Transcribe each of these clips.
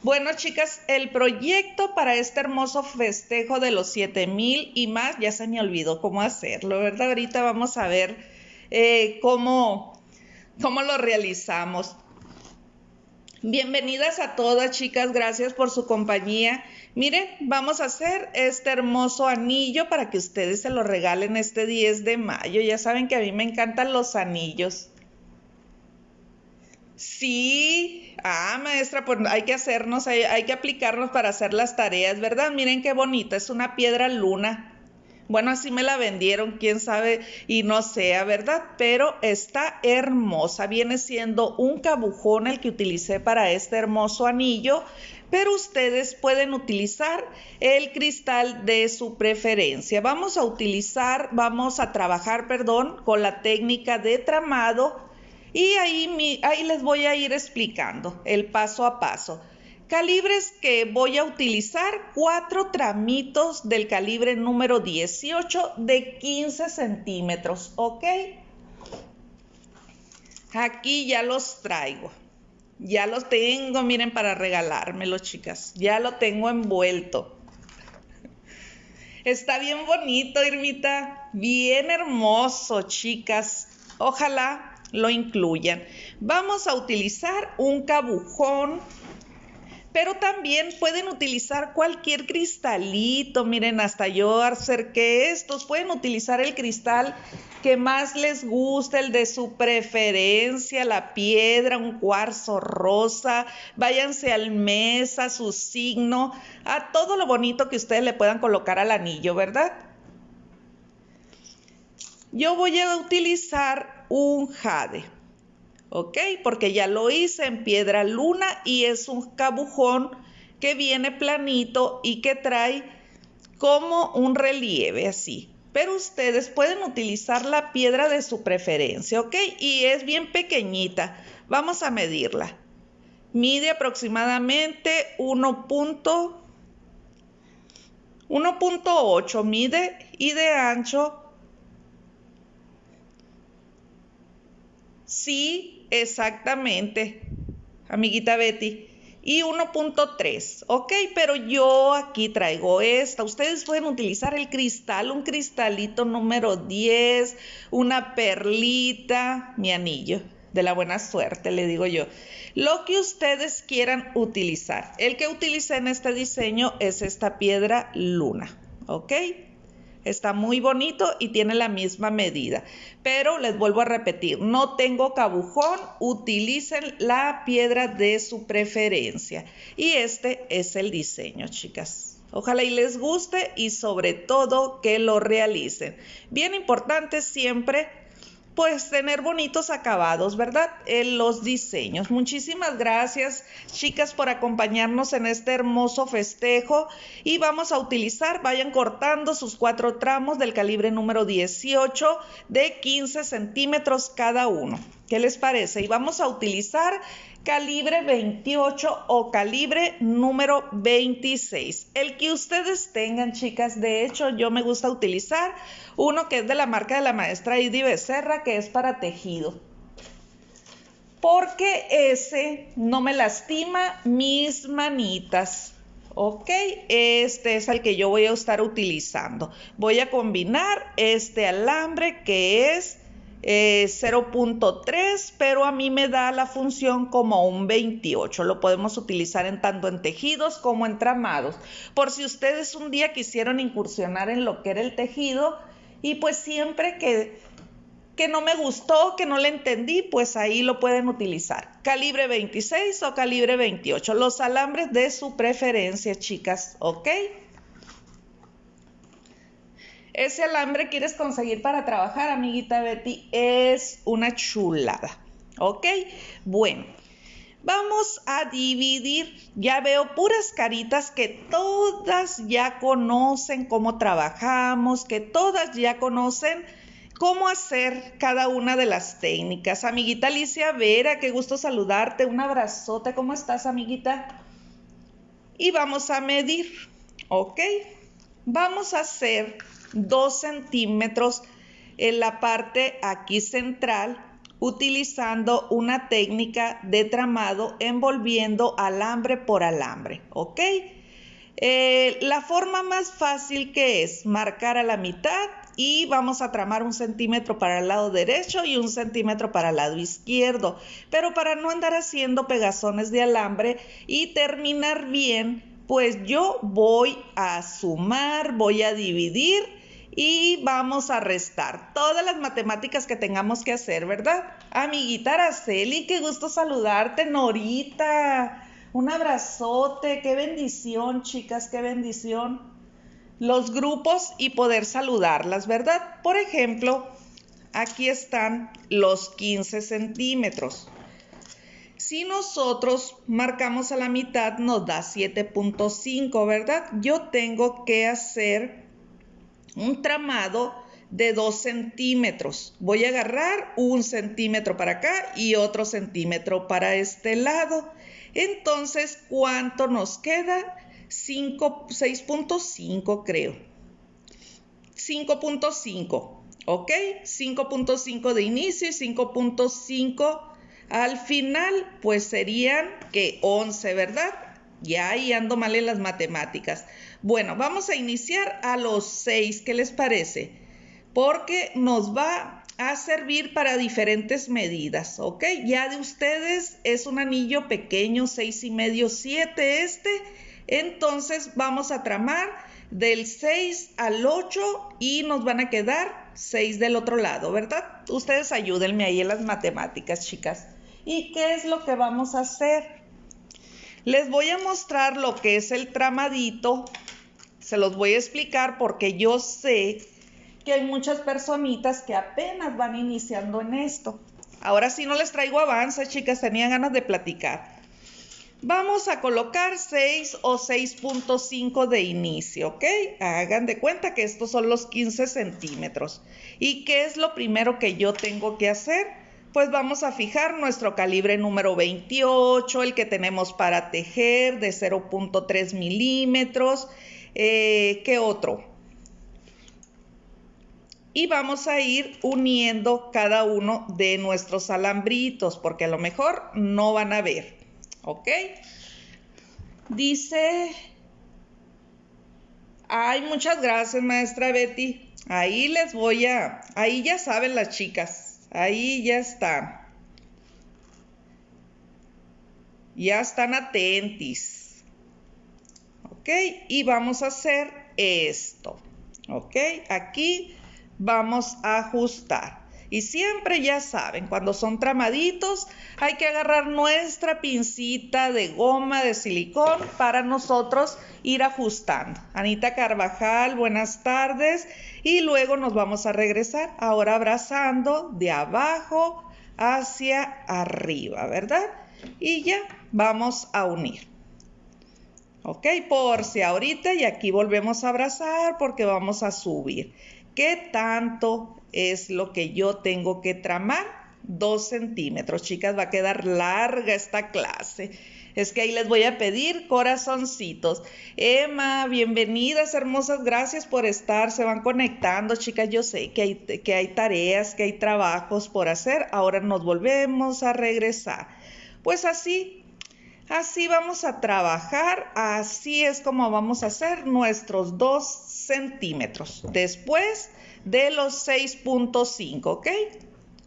Bueno, chicas, el proyecto para este hermoso festejo de los 7000 y más, ya se me olvidó cómo hacerlo, ¿verdad? Ahorita vamos a ver cómo lo realizamos. Bienvenidas a todas, chicas, gracias por su compañía. Miren, vamos a hacer este hermoso anillo para que ustedes se lo regalen este 10 de mayo. Ya saben que a mí me encantan los anillos. Sí, maestra, pues hay que hay que aplicarnos para hacer las tareas, ¿verdad? Miren qué bonita, es una piedra luna. Bueno, así me la vendieron, quién sabe y no sea, ¿verdad? Pero está hermosa, viene siendo un cabujón el que utilicé para este hermoso anillo, pero ustedes pueden utilizar el cristal de su preferencia. Vamos a trabajar, con la técnica de tramado. Y ahí les voy a ir explicando el paso a paso. Calibres que voy a utilizar, 4 tramitos del calibre número 18 de 15 centímetros, ¿ok? Aquí ya los traigo. Ya los tengo, miren, para regalármelos, chicas. Ya lo tengo envuelto. Está bien bonito, Irmita. Bien hermoso, chicas. Ojalá lo incluyan. Vamos a utilizar un cabujón, pero también pueden utilizar cualquier cristalito. Miren, hasta yo acerqué estos. Pueden utilizar el cristal que más les guste, el de su preferencia, la piedra, un cuarzo rosa. Váyanse al mes, a su signo, a todo lo bonito que ustedes le puedan colocar al anillo, ¿verdad? Yo voy a utilizar un jade, ¿ok? Porque ya lo hice en piedra luna y es un cabujón que viene planito y que trae como un relieve así. Pero ustedes pueden utilizar la piedra de su preferencia, ¿ok? Y es bien pequeñita. Vamos a medirla. Mide aproximadamente 1.8 mide y de ancho. Sí, exactamente, amiguita Betty. Y 1.3, ¿ok? Pero yo aquí traigo esta. Ustedes pueden utilizar el cristal, un cristalito número 10, una perlita, mi anillo de la buena suerte, le digo yo. Lo que ustedes quieran utilizar. El que utilicé en este diseño es esta piedra luna, ¿ok? Está muy bonito y tiene la misma medida. Pero les vuelvo a repetir, no tengo cabujón, utilicen la piedra de su preferencia. Y este es el diseño, chicas. Ojalá y les guste y sobre todo que lo realicen. Bien importante siempre, pues tener bonitos acabados, ¿verdad? En los diseños. Muchísimas gracias, chicas, por acompañarnos en este hermoso festejo. Y vamos a utilizar, vayan cortando sus 4 tramos del calibre número 18 de 15 centímetros cada uno. ¿Qué les parece? Y vamos a utilizar calibre 28 o calibre número 26. El que ustedes tengan, chicas. De hecho, yo me gusta utilizar uno que es de la marca de la maestra Idi Becerra, que es para tejido. Porque ese no me lastima mis manitas. Ok, este es el que yo voy a estar utilizando. Voy a combinar este alambre que es 0.3, pero a mí me da la función como un 28. Lo podemos utilizar tanto en tejidos como en tramados. Por si ustedes un día quisieron incursionar en lo que era el tejido y pues siempre que no me gustó, que no le entendí, pues ahí lo pueden utilizar. Calibre 26 o calibre 28. Los alambres de su preferencia, chicas, ¿ok? Ese alambre quieres conseguir para trabajar, amiguita Betty, es una chulada, ¿ok? Bueno, vamos a dividir. Ya veo puras caritas que todas ya conocen cómo trabajamos, que todas ya conocen cómo hacer cada una de las técnicas. Amiguita Alicia Vera, qué gusto saludarte, un abrazote, ¿cómo estás, amiguita? Y vamos a medir, ¿ok? Vamos a hacer 2 centímetros en la parte aquí central, utilizando una técnica de tramado envolviendo alambre por alambre, ¿ok? La forma más fácil que es marcar a la mitad y vamos a tramar 1 centímetro para el lado derecho y 1 centímetro para el lado izquierdo, pero para no andar haciendo pegazones de alambre y terminar bien, pues yo voy a sumar, voy a dividir y vamos a restar todas las matemáticas que tengamos que hacer, ¿verdad? Amiguita Araceli, qué gusto saludarte. Norita, un abrazote, qué bendición, chicas, qué bendición. Los grupos y poder saludarlas, ¿verdad? Por ejemplo, aquí están los 15 centímetros. Si nosotros marcamos a la mitad, nos da 7.5, ¿verdad? Yo tengo que hacer un tramado de 2 centímetros. Voy a agarrar 1 centímetro para acá y otro centímetro para este lado. Entonces, ¿cuánto nos queda? 6.5 creo. 5.5, ¿ok? 5.5 de inicio y 5.5 al final, pues serían que 11, ¿verdad? Ya ahí ando mal en las matemáticas. Bueno, vamos a iniciar a los 6, ¿qué les parece? Porque nos va a servir para diferentes medidas, ¿ok? Ya de ustedes es un anillo pequeño, 6,5, 7 este. Entonces vamos a tramar del 6 al 8 y nos van a quedar 6 del otro lado, ¿verdad? Ustedes ayúdenme ahí en las matemáticas, chicas. ¿Y qué es lo que vamos a hacer? Les voy a mostrar lo que es el tramadito. Se los voy a explicar porque yo sé que hay muchas personitas que apenas van iniciando en esto. Ahora sí no les traigo avance, chicas, tenía ganas de platicar. Vamos a colocar 6 o 6.5 de inicio, ¿ok? Hagan de cuenta que estos son los 15 centímetros. ¿Y qué es lo primero que yo tengo que hacer? Pues vamos a fijar nuestro calibre número 28, el que tenemos para tejer de 0.3 milímetros. ¿Qué otro? Y vamos a ir uniendo cada uno de nuestros alambritos, porque a lo mejor no van a ver, ¿ok? Dice, ay, muchas gracias, maestra Betty. Ahí les voy a, ahí ya saben las chicas, ahí ya están. Ya están atentis. ¿Ok? Y vamos a hacer esto. ¿Ok? Aquí vamos a ajustar. Y siempre ya saben, cuando son tramaditos, hay que agarrar nuestra pincita de goma de silicón para nosotros ir ajustando. Anita Carvajal, buenas tardes. Y luego nos vamos a regresar, ahora abrazando de abajo hacia arriba, ¿verdad? Y ya vamos a unir. Ok, por si ahorita y aquí volvemos a abrazar porque vamos a subir. ¿Qué tanto es lo que yo tengo que tramar? 2 centímetros. Chicas, va a quedar larga esta clase. Es que ahí les voy a pedir corazoncitos. Emma, bienvenidas, hermosas. Gracias por estar. Se van conectando, chicas. Yo sé que hay tareas, que hay trabajos por hacer. Ahora nos volvemos a regresar. Pues así vamos a trabajar, así es como vamos a hacer nuestros 2 centímetros, después de los 6.5, ¿ok?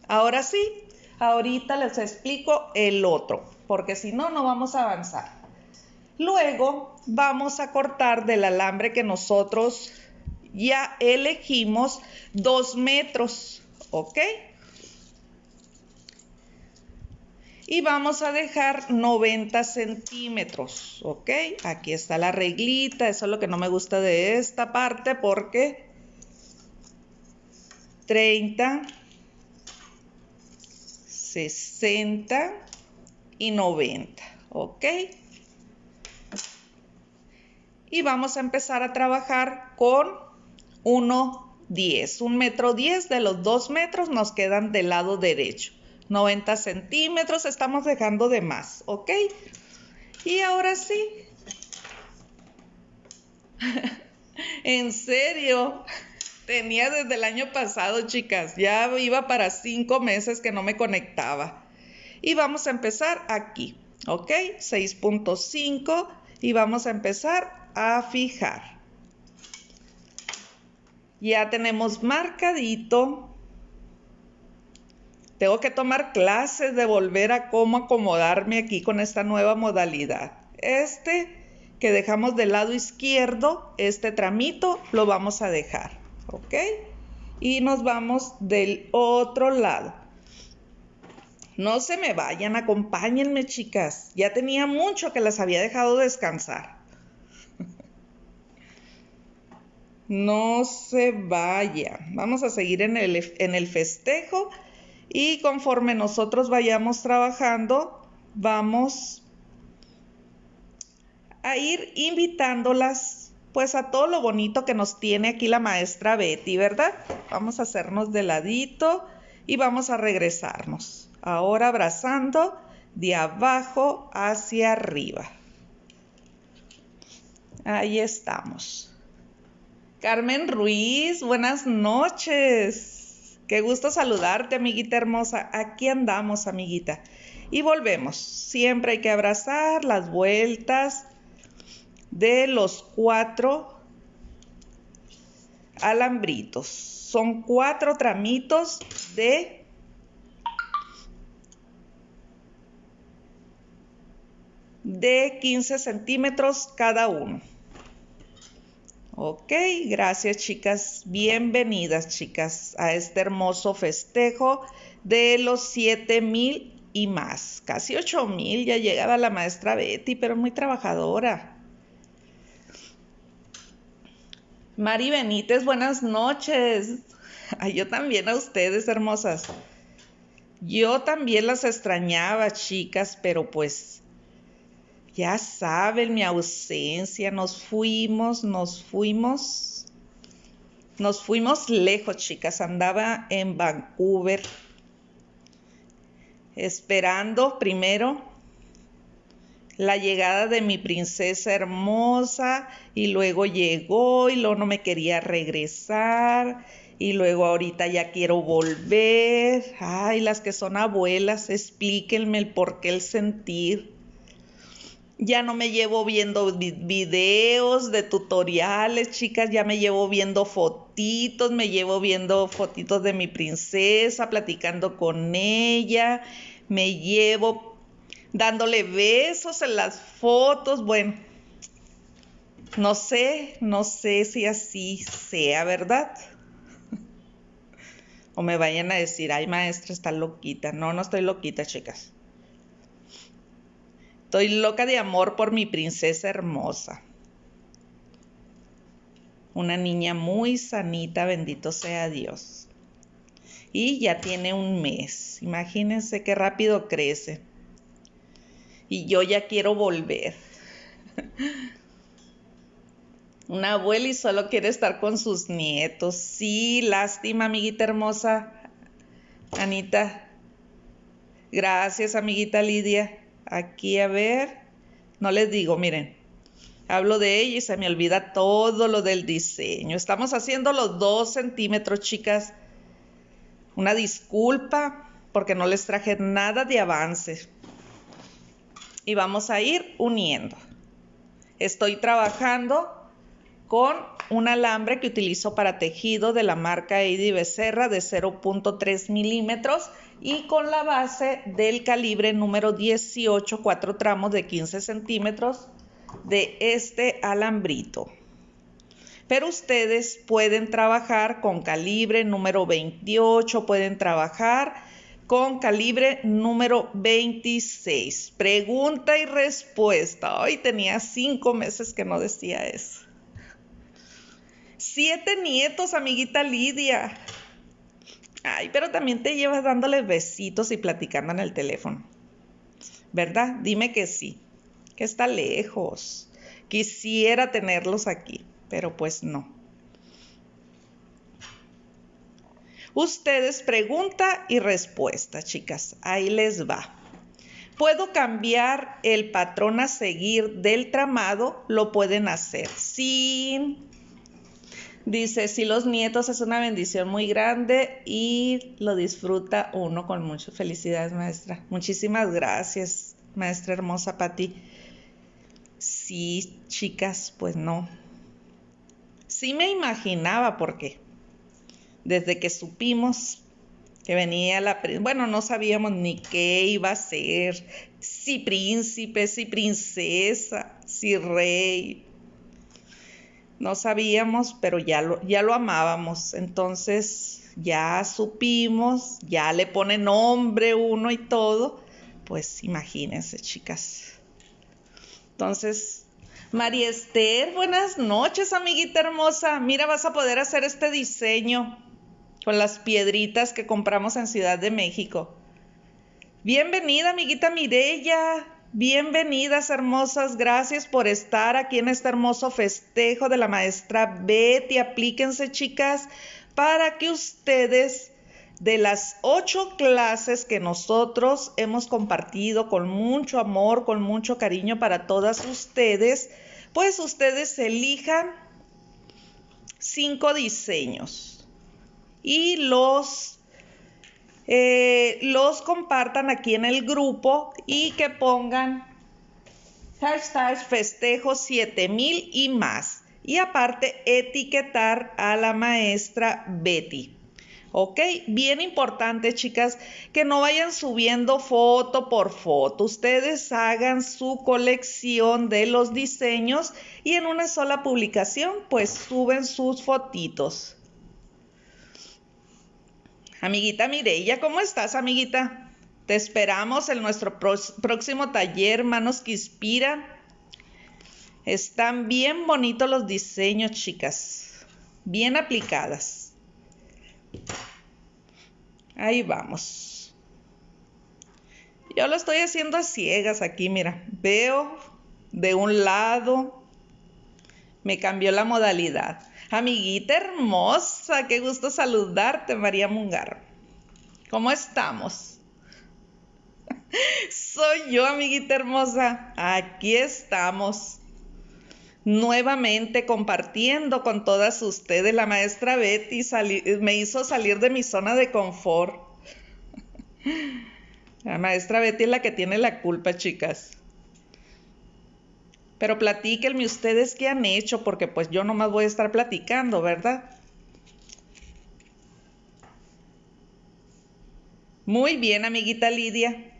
Ahora sí, ahorita les explico el otro, porque si no, no vamos a avanzar. Luego vamos a cortar del alambre que nosotros ya elegimos 2 metros, ¿ok? Y vamos a dejar 90 centímetros, ¿ok? Aquí está la reglita, eso es lo que no me gusta de esta parte porque 30, 60 y 90, ¿ok? Y vamos a empezar a trabajar con 1,10, 1,10 m de los 2 metros nos quedan del lado derecho. 90 centímetros estamos dejando de más, ¿ok? Y ahora sí. ¿En serio? Tenía desde el año pasado, chicas. Ya iba para 5 meses que no me conectaba. Y vamos a empezar aquí, ¿ok? 6.5 y vamos a empezar a fijar. Ya tenemos marcadito. Tengo que tomar clases de volver a cómo acomodarme aquí con esta nueva modalidad. Que dejamos del lado izquierdo, este tramito lo vamos a dejar, ¿ok? Y nos vamos del otro lado. No se me vayan, acompáñenme, chicas. Ya tenía mucho que las había dejado descansar. No se vayan. Vamos a seguir en el festejo y conforme nosotros vayamos trabajando, vamos a ir invitándolas pues a todo lo bonito que nos tiene aquí la maestra Betty, ¿verdad? Vamos a hacernos de ladito y vamos a regresarnos. Ahora abrazando de abajo hacia arriba. Ahí estamos. Carmen Ruiz, buenas noches. Qué gusto saludarte, amiguita hermosa. Aquí andamos, amiguita. Y volvemos. Siempre hay que abrazar las vueltas de los 4 alambritos. Son 4 tramitos de 15 centímetros cada uno. Ok, gracias, chicas. Bienvenidas, chicas, a este hermoso festejo de los 7,000 y más. Casi 8,000 ya llegaba la maestra Betty, pero muy trabajadora. Mari Benítez, buenas noches. Ay, yo también a ustedes, hermosas. Yo también las extrañaba, chicas, pero pues ya saben mi ausencia. Nos fuimos lejos, chicas. Andaba en Vancouver esperando primero la llegada de mi princesa hermosa y luego llegó y luego no me quería regresar y luego ahorita ya quiero volver. Ay, las que son abuelas, explíquenme el por qué el sentir. Ya no me llevo viendo videos de tutoriales, chicas, ya me llevo viendo fotitos, me llevo viendo fotitos de mi princesa, platicando con ella, me llevo dándole besos en las fotos. Bueno, no sé si así sea, ¿verdad? O me vayan a decir, ay, maestra, está loquita. No, no estoy loquita, chicas. Estoy loca de amor por mi princesa hermosa. Una niña muy sanita, bendito sea Dios. Y ya tiene 1 mes. Imagínense qué rápido crece. Y yo ya quiero volver. Una abuela y solo quiere estar con sus nietos. Sí, lástima, amiguita hermosa. Anita. Gracias, amiguita Lidia. Aquí, a ver. No les digo, miren. Hablo de ella y se me olvida todo lo del diseño. Estamos haciendo los 2 centímetros, chicas. Una disculpa porque no les traje nada de avance. Y vamos a ir uniendo. Estoy trabajando con un alambre que utilizo para tejido de la marca Eddie Becerra de 0.3 milímetros y con la base del calibre número 18, 4 tramos de 15 centímetros de este alambrito. Pero ustedes pueden trabajar con calibre número 28, pueden trabajar con calibre número 26. Pregunta y respuesta. Hoy tenía 5 meses que no decía eso. 7 nietos, amiguita Lidia. Ay, pero también te llevas dándoles besitos y platicando en el teléfono, ¿verdad? Dime que sí, que está lejos. Quisiera tenerlos aquí, pero pues no. Ustedes pregunta y respuesta, chicas. Ahí les va. ¿Puedo cambiar el patrón a seguir del tramado? Lo pueden hacer sin Dice, sí, los nietos es una bendición muy grande y lo disfruta uno con muchas felicidades, maestra. Muchísimas gracias, maestra hermosa Pati. Sí, chicas, pues no. Sí me imaginaba porque desde que supimos que venía bueno, no sabíamos ni qué iba a ser, si príncipe, si princesa, si rey. No sabíamos, pero ya lo amábamos. Entonces ya supimos, ya le pone nombre uno y todo. Pues imagínense, chicas. Entonces, María Esther, buenas noches, amiguita hermosa. Mira, vas a poder hacer este diseño con las piedritas que compramos en Ciudad de México. Bienvenida, amiguita Mireya. Bienvenidas, hermosas. Gracias por estar aquí en este hermoso festejo de la maestra Betty. Aplíquense, chicas, para que ustedes, de las 8 clases que nosotros hemos compartido con mucho amor, con mucho cariño para todas ustedes, pues ustedes elijan 5 diseños y los compartan aquí en el grupo y que pongan hashtag festejo 7000 y más. Y aparte etiquetar a la maestra Betty. Ok, bien importante, chicas, que no vayan subiendo foto por foto. Ustedes hagan su colección de los diseños y en una sola publicación pues suben sus fotitos. Amiguita Mireya, ¿cómo estás, amiguita? Te esperamos en nuestro próximo taller, Manos que Inspiran. Están bien bonitos los diseños, chicas. Bien aplicadas. Ahí vamos. Yo lo estoy haciendo a ciegas aquí, mira. Veo de un lado. Me cambió la modalidad. Amiguita hermosa, qué gusto saludarte, María Mungar. ¿Cómo estamos? Soy yo, amiguita hermosa. Aquí estamos. Nuevamente compartiendo con todas ustedes. La maestra Betty me hizo salir de mi zona de confort. La maestra Betty es la que tiene la culpa, chicas. Pero platíquenme ustedes qué han hecho, porque pues yo nomás voy a estar platicando, ¿verdad? Muy bien, amiguita Lidia.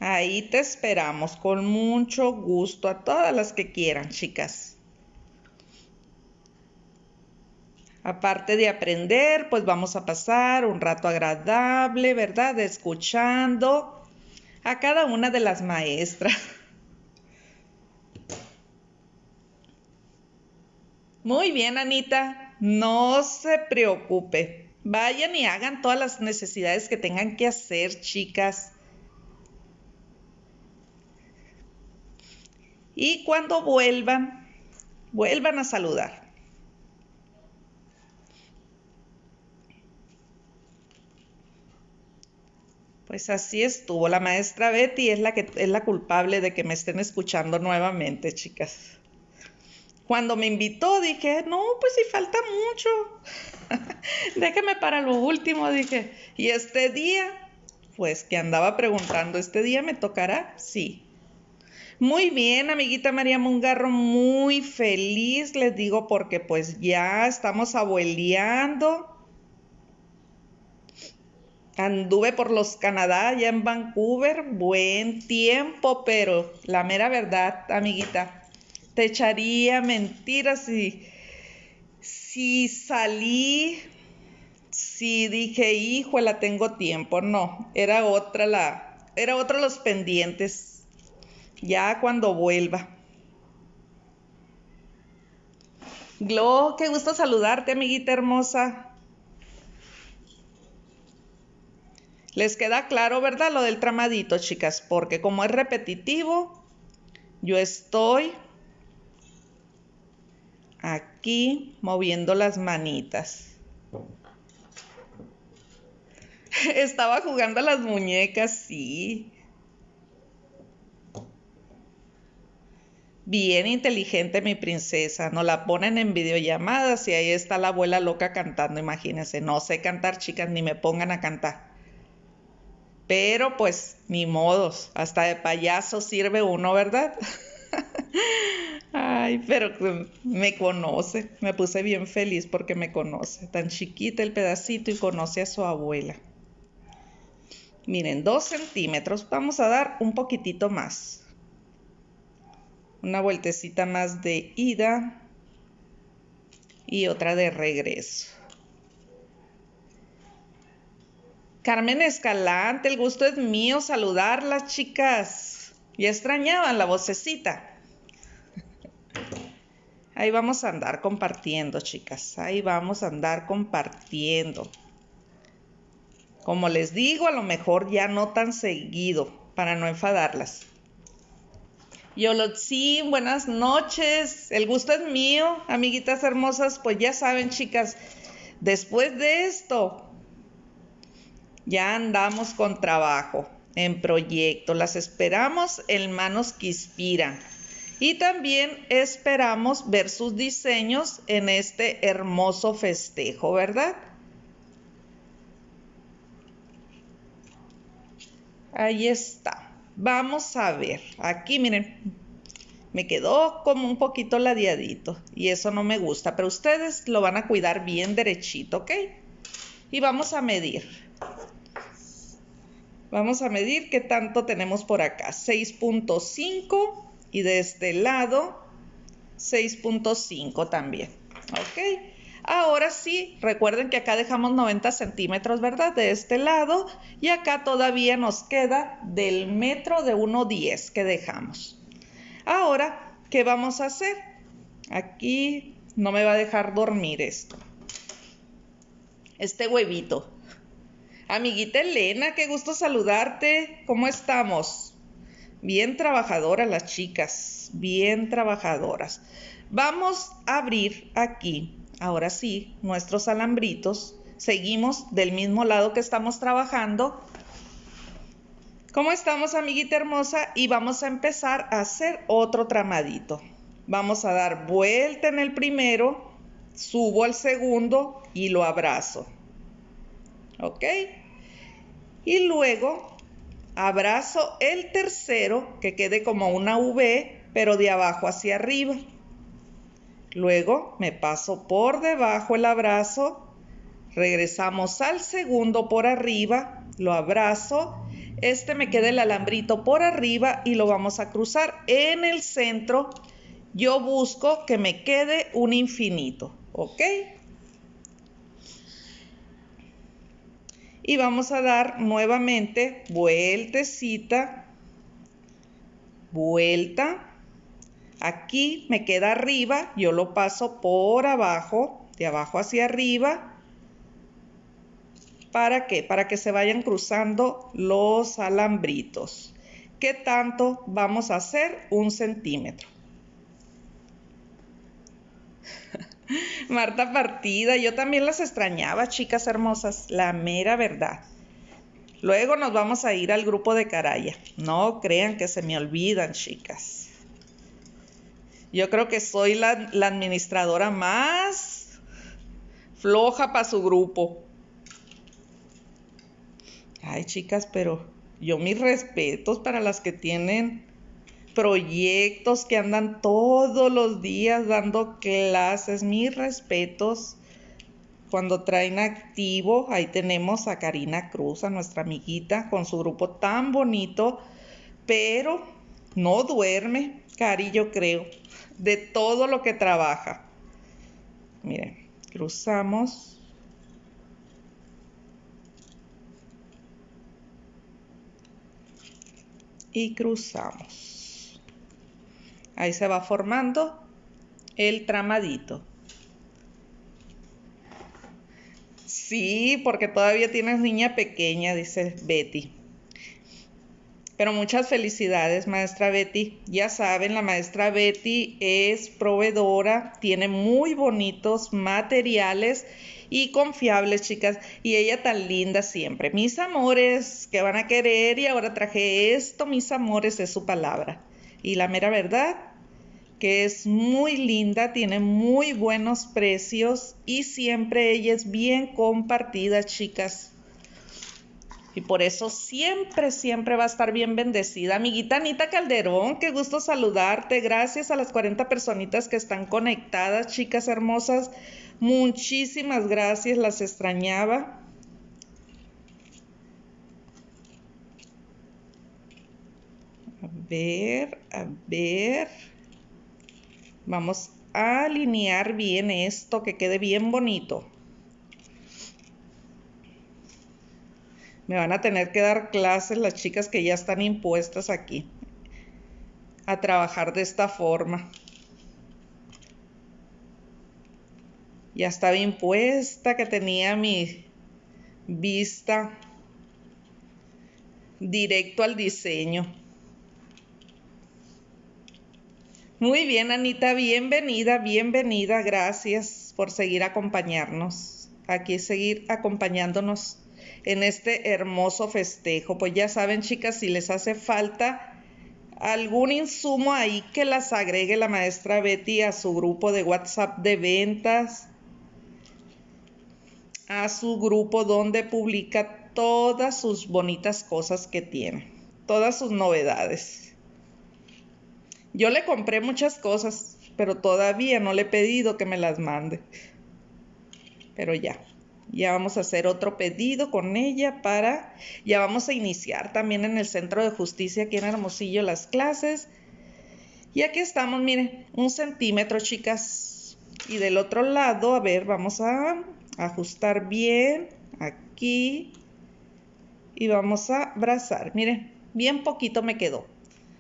Ahí te esperamos con mucho gusto a todas las que quieran, chicas. Aparte de aprender, pues vamos a pasar un rato agradable, ¿verdad? Escuchando a cada una de las maestras. Muy bien, Anita, no se preocupe. Vayan y hagan todas las necesidades que tengan que hacer, chicas. Y cuando vuelvan a saludar. Pues así estuvo. La maestra Betty es la culpable de que me estén escuchando nuevamente, chicas. Cuando me invitó dije, no, pues sí falta mucho. Déjeme para lo último, dije. Y este día, pues que andaba preguntando, ¿este día me tocará? Sí. Muy bien, amiguita María Mungarro, muy feliz, les digo, porque pues ya estamos abueleando. Anduve por los Canadá, ya en Vancouver, buen tiempo, pero la mera verdad, amiguita, te echaría mentiras si salí, si dije, híjole, tengo tiempo. No, era otro los pendientes, ya cuando vuelva. Glo, qué gusto saludarte, amiguita hermosa. Les queda claro, ¿verdad? Lo del tramadito, chicas, porque como es repetitivo, yo estoy aquí moviendo las manitas. Estaba jugando a las muñecas, sí. Bien inteligente mi princesa. Nos la ponen en videollamadas y ahí está la abuela loca cantando, imagínense. No sé cantar, chicas, ni me pongan a cantar. Pero pues, ni modos. Hasta de payaso sirve uno, ¿verdad? Ay, pero me conoce. Me puse bien feliz porque me conoce. Tan chiquita el pedacito y conoce a su abuela. Miren, 2 centímetros. Vamos a dar un poquitito más. Una vueltecita más de ida y otra de regreso. Carmen Escalante, el gusto es mío saludarlas, chicas. Ya extrañaban la vocecita. Ahí vamos a andar compartiendo, chicas. Ahí vamos a andar compartiendo. Como les digo, a lo mejor ya no tan seguido, para no enfadarlas. Yolotzin, buenas noches. El gusto es mío, amiguitas hermosas. Pues ya saben, chicas, después de esto, ya andamos con trabajo, en proyecto. Las esperamos en Manos que Inspiran. Y también esperamos ver sus diseños en este hermoso festejo, ¿verdad? Ahí está. Vamos a ver. Aquí, miren, me quedó como un poquito ladeadito y eso no me gusta, pero ustedes lo van a cuidar bien derechito, ¿ok? Y vamos a medir. Vamos a medir qué tanto tenemos por acá. 6.5 y de este lado 6.5 también, ¿ok? Ahora sí, recuerden que acá dejamos 90 centímetros, ¿verdad? De este lado y acá todavía nos queda del metro de 1.10 que dejamos. Ahora, ¿qué vamos a hacer? Aquí no me va a dejar dormir esto. Este huevito. Amiguita Elena, qué gusto saludarte. ¿Cómo estamos? Bien trabajadoras las chicas, bien trabajadoras. Vamos a abrir aquí, ahora sí, nuestros alambritos. Seguimos del mismo lado que estamos trabajando. ¿Cómo estamos, amiguita hermosa? Y vamos a empezar a hacer otro tramadito. Vamos a dar vuelta en el primero, subo al segundo y lo abrazo. ¿Ok? Y luego abrazo el tercero, que quede como una V, pero de abajo hacia arriba. Luego me paso por debajo el abrazo, regresamos al segundo por arriba, lo abrazo, me queda el alambrito por arriba y lo vamos a cruzar en el centro. Yo busco que me quede un infinito, ¿ok? Y vamos a dar nuevamente vueltecita, vuelta. Aquí me queda arriba, yo lo paso por abajo, de abajo hacia arriba. ¿Para qué? Para que se vayan cruzando los alambritos. ¿Qué tanto vamos a hacer? 1 centímetro. Marta Partida, yo también las extrañaba, chicas hermosas, la mera verdad. Luego nos vamos a ir al grupo de Caraya. No crean que se me olvidan, chicas. Yo creo que soy la administradora más floja para su grupo. Ay, chicas, pero yo mis respetos para las que tienen proyectos, que andan todos los días dando clases. Mis respetos. Cuando traen activo, ahí tenemos a Karina Cruz, a nuestra amiguita, con su grupo tan bonito, pero no duerme, Cari, yo creo, de todo lo que trabaja. Miren, cruzamos. Y cruzamos. Ahí se va formando el tramadito. Sí, porque todavía tienes niña pequeña, dice Betty. Pero muchas felicidades, maestra Betty. Ya saben, la maestra Betty es proveedora, tiene muy bonitos materiales y confiables, chicas. Y ella tan linda siempre. Mis amores, que van a querer, y ahora traje esto, mis amores, es su palabra. Y la mera verdad, que es muy linda, tiene muy buenos precios y siempre ella es bien compartida, chicas. Y por eso siempre, siempre va a estar bien bendecida. Amiguita Anita Calderón, qué gusto saludarte. Gracias a las 40 personitas que están conectadas, chicas hermosas. Muchísimas gracias, las extrañaba. A ver. Vamos a alinear bien esto, que quede bien bonito. Me van a tener que dar clases las chicas que ya están impuestas aquí a trabajar de esta forma. Ya estaba impuesta que tenía mi vista directo al diseño. Muy bien, Anita, bienvenida, bienvenida. Gracias por seguir acompañarnos. Aquí seguir acompañándonos en este hermoso festejo. Pues ya saben, chicas, si les hace falta algún insumo ahí, que las agregue la maestra Betty a su grupo de WhatsApp de ventas, a su grupo donde publica todas sus bonitas cosas que tiene, todas sus novedades. Yo le compré muchas cosas, pero todavía no le he pedido que me las mande. Pero ya vamos a hacer otro pedido con ella ya vamos a iniciar también en el Centro de Justicia aquí en Hermosillo las clases. Y aquí estamos, miren, 1 centímetro, chicas. Y del otro lado, a ver, vamos a ajustar bien aquí. Y vamos a brazar, miren, bien poquito me quedó.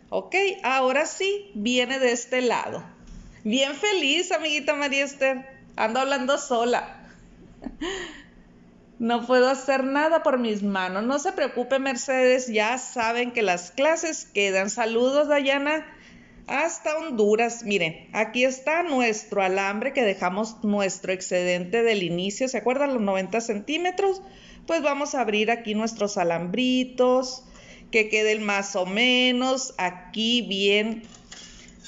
Ok, ahora sí, viene de este lado. Bien feliz, amiguita María Esther. Ando hablando sola. No puedo hacer nada por mis manos. No se preocupe, Mercedes. Ya saben que las clases quedan. Saludos, Dayana. Hasta Honduras. Miren, aquí está nuestro alambre que dejamos nuestro excedente del inicio. ¿Se acuerdan los 90 centímetros? Pues vamos a abrir aquí nuestros alambritos, que queden más o menos aquí bien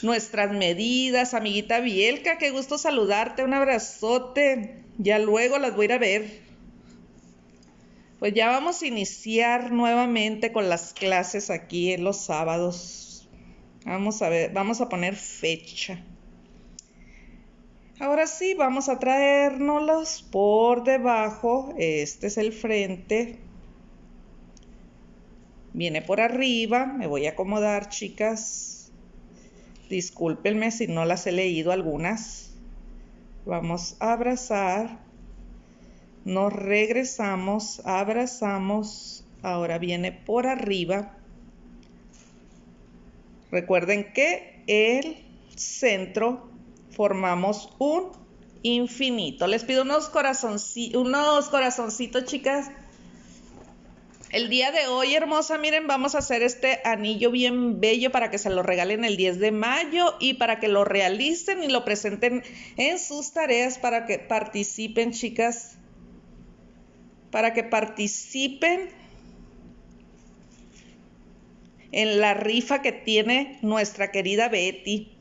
nuestras medidas. Amiguita Bielka, qué gusto saludarte, un abrazote. Ya luego las voy a ir a ver. Pues ya vamos a iniciar nuevamente con las clases aquí en los sábados. Vamos a ver, vamos a poner fecha. Ahora sí, vamos a traérnoslos por debajo. Este es el frente. Viene por arriba. Me voy a acomodar, chicas. Discúlpenme si no las he leído algunas. Vamos a abrazar. Nos regresamos, abrazamos. Ahora viene por arriba. Recuerden que el centro formamos un infinito. Les pido unos corazoncitos, chicas. El día de hoy, hermosa, miren, vamos a hacer este anillo bien bello para que se lo regalen el 10 de mayo y para que lo realicen y lo presenten en sus tareas, para que participen, chicas, para que participen en la rifa que tiene nuestra querida Betty.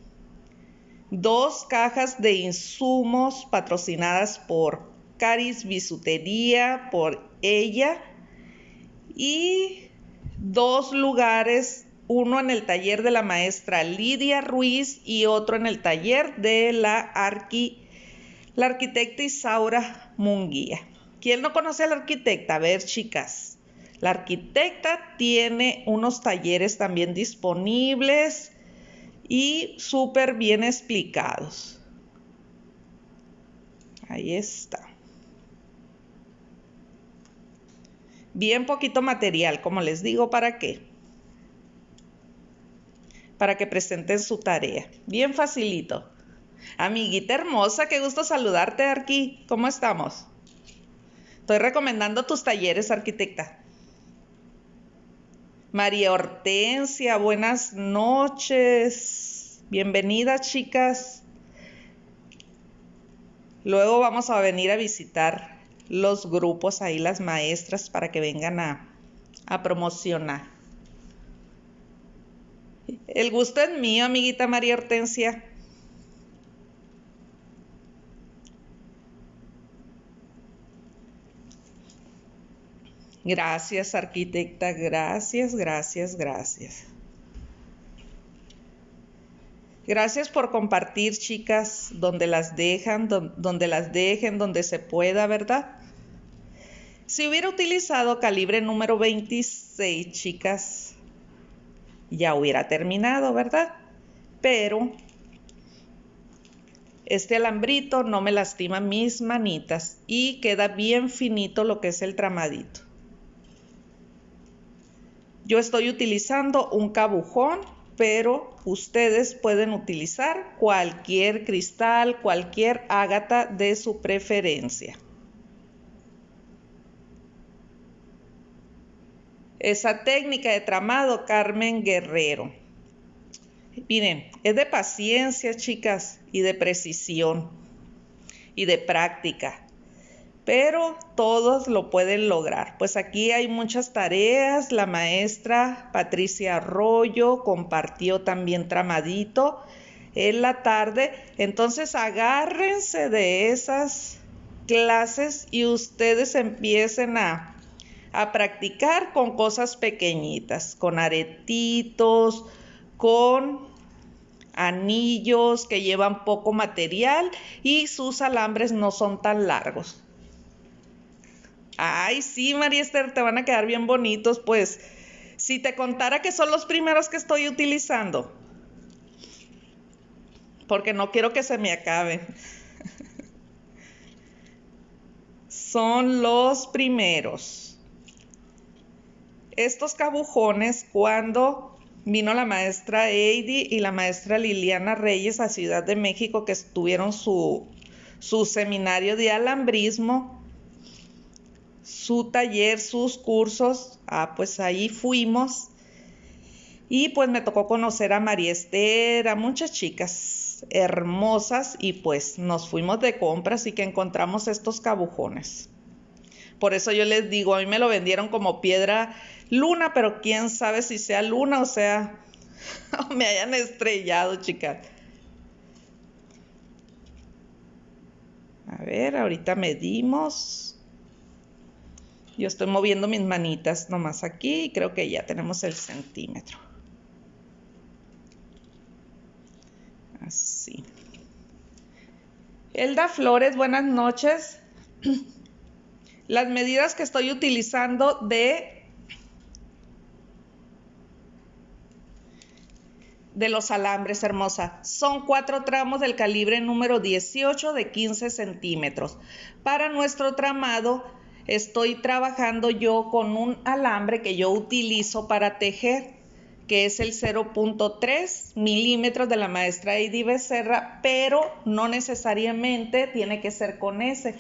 2 cajas de insumos patrocinadas por Caris Bisutería, por ella, y 2 lugares, uno en el taller de la maestra Lidia Ruiz y otro en el taller de la arquitecta Isaura Munguía. ¿Quién no conoce a la arquitecta? A ver, chicas. La arquitecta tiene unos talleres también disponibles y súper bien explicados. Ahí está. Bien poquito material, como les digo, ¿para qué? Para que presenten su tarea. Bien facilito. Amiguita hermosa, qué gusto saludarte, Arqui. ¿Cómo estamos? Estoy recomendando tus talleres, arquitecta. María Hortensia, buenas noches. Bienvenida, chicas. Luego vamos a venir a visitar los grupos ahí, las maestras, para que vengan a promocionar. El gusto es mío, amiguita María Hortensia. Gracias, arquitecta, gracias, gracias, gracias. Gracias por compartir, chicas, donde las dejan, donde las dejen, donde se pueda, ¿verdad? Si hubiera utilizado calibre número 26, chicas, ya hubiera terminado, ¿verdad? Pero este alambrito no me lastima mis manitas y queda bien finito lo que es el tramadito. Yo estoy utilizando un cabujón, pero ustedes pueden utilizar cualquier cristal, cualquier ágata de su preferencia. Esa técnica de tramado, Carmen Guerrero. Miren, es de paciencia, chicas, y de precisión, y de práctica. Pero todos lo pueden lograr. Pues aquí hay muchas tareas. La maestra Patricia Arroyo compartió también tramadito en la tarde. Entonces agárrense de esas clases y ustedes empiecen a practicar con cosas pequeñitas, con aretitos, con anillos que llevan poco material y sus alambres no son tan largos. Ay, sí, María Esther, te van a quedar bien bonitos, pues. Si te contara que son los primeros que estoy utilizando, porque no quiero que se me acaben. Son los primeros. Estos cabujones, cuando vino la maestra Heidi y la maestra Liliana Reyes a Ciudad de México, que tuvieron su seminario de alambrismo, su taller, sus cursos, pues ahí fuimos y pues me tocó conocer a María Esther, a muchas chicas hermosas y pues nos fuimos de compras y que encontramos estos cabujones. Por eso yo les digo, a mí me lo vendieron como piedra luna, pero quién sabe si sea luna o sea, me hayan estrellado, chicas. A ver, ahorita medimos. Yo estoy moviendo mis manitas nomás aquí y creo que ya tenemos el centímetro. Así. Elda Flores, buenas noches. Las medidas que estoy utilizando de los alambres, hermosa, son 4 tramos del calibre número 18 de 15 centímetros. Para nuestro tramado estoy trabajando yo con un alambre que yo utilizo para tejer, que es el 0.3 milímetros de la maestra Heidi Becerra, pero no necesariamente tiene que ser con ese.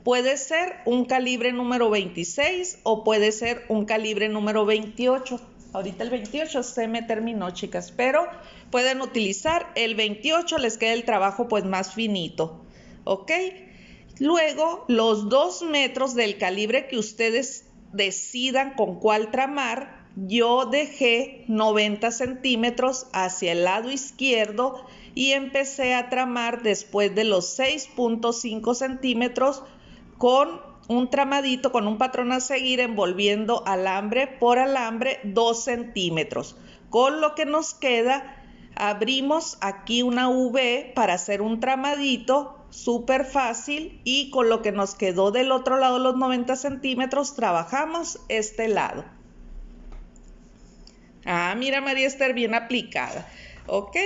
Puede ser un calibre número 26 o puede ser un calibre número 28. Ahorita el 28 se me terminó, chicas, pero pueden utilizar el 28, les queda el trabajo pues más finito, ¿ok? Luego, los 2 metros del calibre que ustedes decidan con cuál tramar, yo dejé 90 centímetros hacia el lado izquierdo y empecé a tramar después de los 6.5 centímetros con un tramadito, con un patrón a seguir, envolviendo alambre por alambre 2 centímetros. Con lo que nos queda, abrimos aquí una V para hacer un tramadito súper fácil y con lo que nos quedó del otro lado, los 90 centímetros, trabajamos este lado. Mira, María Esther, bien aplicada. Ok,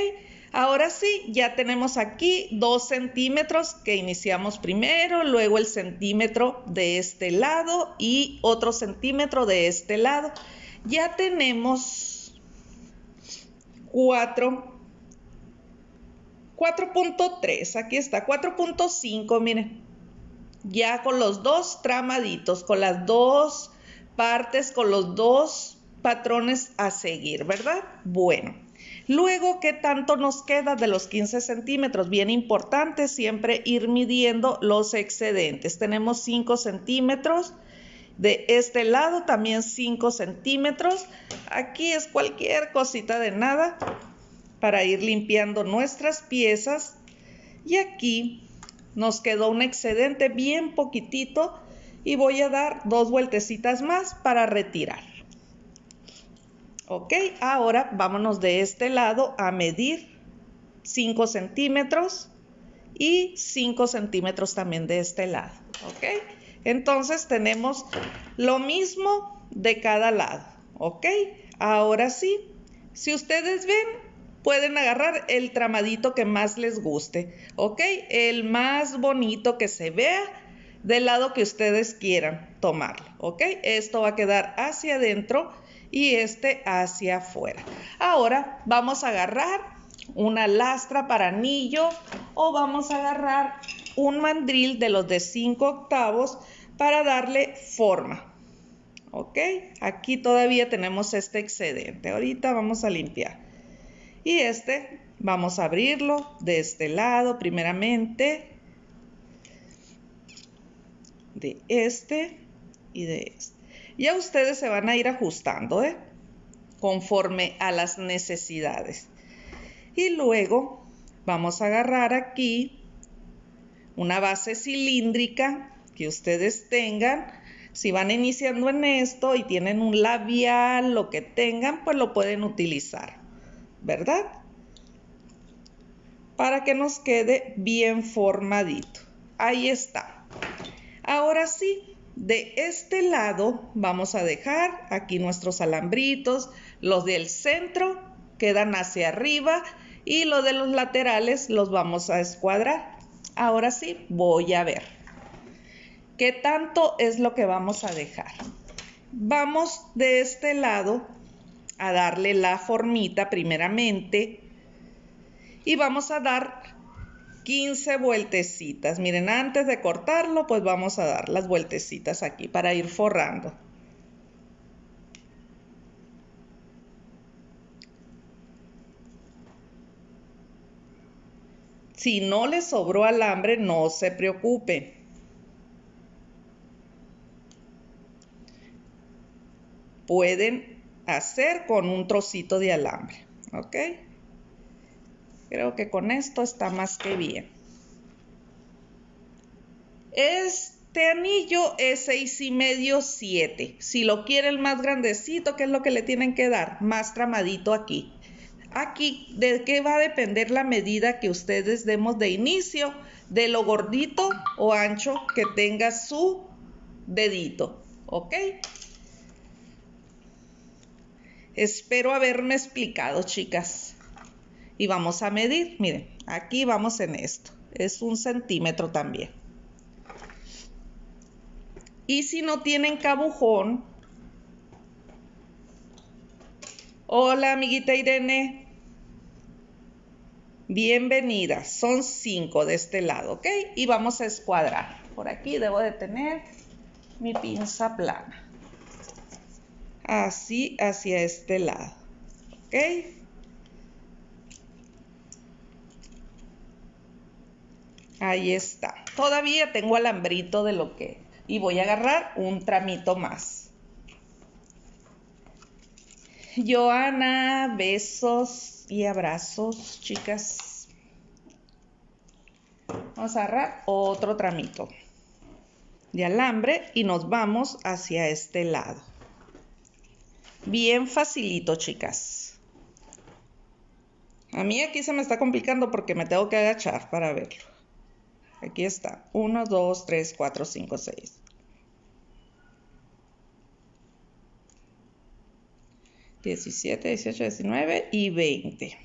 ahora sí, ya tenemos aquí 2 centímetros que iniciamos primero, luego el centímetro de este lado y otro centímetro de este lado. Ya tenemos 4.3, aquí está, 4.5, miren, ya con los 2 tramaditos, con las 2 partes, con los 2 patrones a seguir, ¿verdad? Bueno, luego, ¿qué tanto nos queda de los 15 centímetros? Bien importante siempre ir midiendo los excedentes. Tenemos 5 centímetros. De este lado también 5 centímetros. Aquí es cualquier cosita de nada para ir limpiando nuestras piezas. Y aquí nos quedó un excedente bien poquitito y voy a dar 2 vueltecitas más para retirar. Ok, ahora vámonos de este lado a medir 5 centímetros y 5 centímetros también de este lado. Ok, entonces tenemos lo mismo de cada lado. Ok, ahora sí, si ustedes ven, pueden agarrar el tramadito que más les guste. Ok, el más bonito que se vea del lado que ustedes quieran tomarlo. Ok, esto va a quedar hacia adentro y este hacia afuera. Ahora vamos a agarrar una lastra para anillo o vamos a agarrar un mandril de los de 5 octavos para darle forma. Ok, aquí todavía tenemos este excedente. Ahorita vamos a limpiar. Y este vamos a abrirlo de este lado primeramente. De este y de este. Ya ustedes se van a ir ajustando, conforme a las necesidades. Y luego vamos a agarrar aquí una base cilíndrica que ustedes tengan. Si van iniciando en esto y tienen un labial, lo que tengan, pues lo pueden utilizar, ¿verdad? Para que nos quede bien formadito. Ahí está. Ahora sí, de este lado vamos a dejar aquí nuestros alambritos. Los del centro quedan hacia arriba y los de los laterales los vamos a escuadrar. Ahora sí, voy a ver qué tanto es lo que vamos a dejar. Vamos de este lado a darle la formita primeramente y vamos a dar 15 vueltecitas. Miren, antes de cortarlo, pues vamos a dar las vueltecitas aquí para ir forrando. Si no les sobró alambre, no se preocupe. Pueden hacer con un trocito de alambre, ¿ok? Creo que con esto está más que bien. Este anillo es 6,5, 7. Si lo quieren más grandecito, ¿qué es lo que le tienen que dar? Más tramadito aquí. Aquí, ¿de qué va a depender la medida que ustedes demos de inicio? De lo gordito o ancho que tenga su dedito, ¿ok? Espero haberme explicado, chicas. Y vamos a medir, miren, aquí vamos en esto. Es 1 centímetro también. Y si no tienen cabujón, hola amiguita Irene, bienvenida, son 5 de este lado, ¿ok? Y vamos a escuadrar. Por aquí debo de tener mi pinza plana. Así hacia este lado, ¿ok? Ahí está. Todavía tengo alambrito de lo que... Y voy a agarrar un tramito más. Joana, besos y abrazos, chicas. Vamos a agarrar otro tramito de alambre y nos vamos hacia este lado. Bien facilito, chicas. A mí aquí se me está complicando porque me tengo que agachar para verlo. Aquí está. 1, 2, 3, 4, 5, 6. $17, 18, 19 y 20.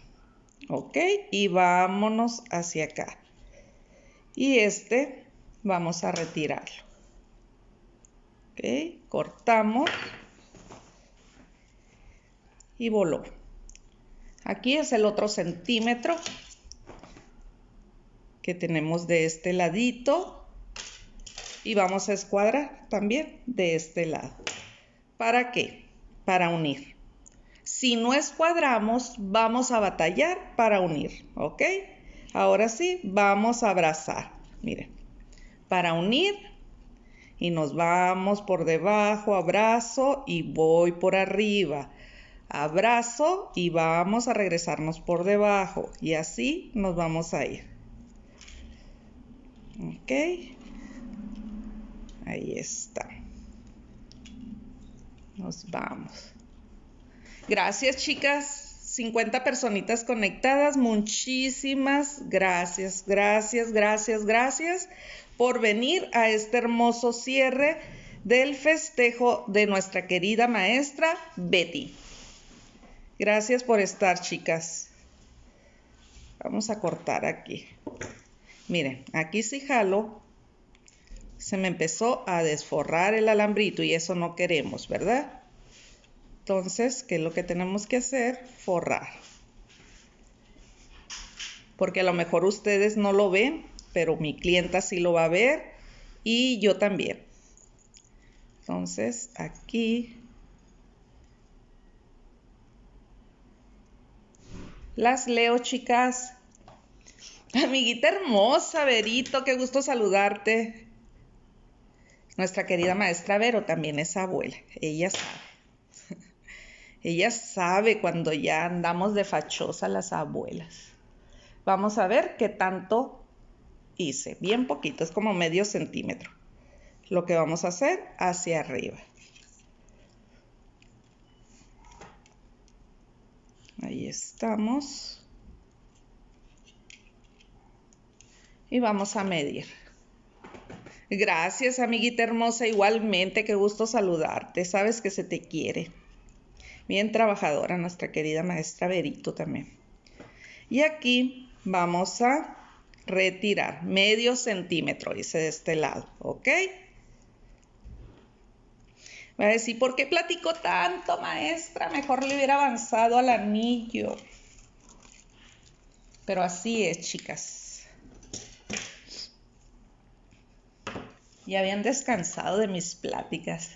Ok, y vámonos hacia acá. Y este vamos a retirarlo. Ok, cortamos. Y voló. Aquí es el otro centímetro que tenemos de este ladito. Y vamos a escuadrar también de este lado. ¿Para qué? Para unir. Si no escuadramos, vamos a batallar para unir, ¿ok? Ahora sí, vamos a abrazar. Miren, para unir y nos vamos por debajo, abrazo y voy por arriba. Abrazo y vamos a regresarnos por debajo y así nos vamos a ir. ¿Ok? Ahí está. Nos vamos. Gracias, chicas. 50 personitas conectadas. Muchísimas gracias, gracias, gracias, gracias por venir a este hermoso cierre del festejo de nuestra querida maestra Betty. Gracias por estar, chicas. Vamos a cortar aquí. Miren, aquí sí jalo. Se me empezó a desforrar el alambrito y eso no queremos, ¿verdad? Entonces, ¿qué es lo que tenemos que hacer? Forrar. Porque a lo mejor ustedes no lo ven, pero mi clienta sí lo va a ver y yo también. Entonces, aquí las leo, chicas. Amiguita hermosa, Verito, qué gusto saludarte. Nuestra querida maestra Vero también es abuela, ella sabe. Ella sabe cuando ya andamos de fachosa las abuelas. Vamos a ver qué tanto hice. Bien poquito, es como medio centímetro. Lo que vamos a hacer hacia arriba. Ahí estamos. Y vamos a medir. Gracias, amiguita hermosa, igualmente, qué gusto saludarte. Sabes que se te quiere. Bien trabajadora nuestra querida maestra Verito también. Y aquí vamos a retirar medio centímetro, hice de este lado, ¿ok? Me va a decir, ¿por qué platico tanto, maestra? Mejor le hubiera avanzado al anillo. Pero así es, chicas. Ya habían descansado de mis pláticas.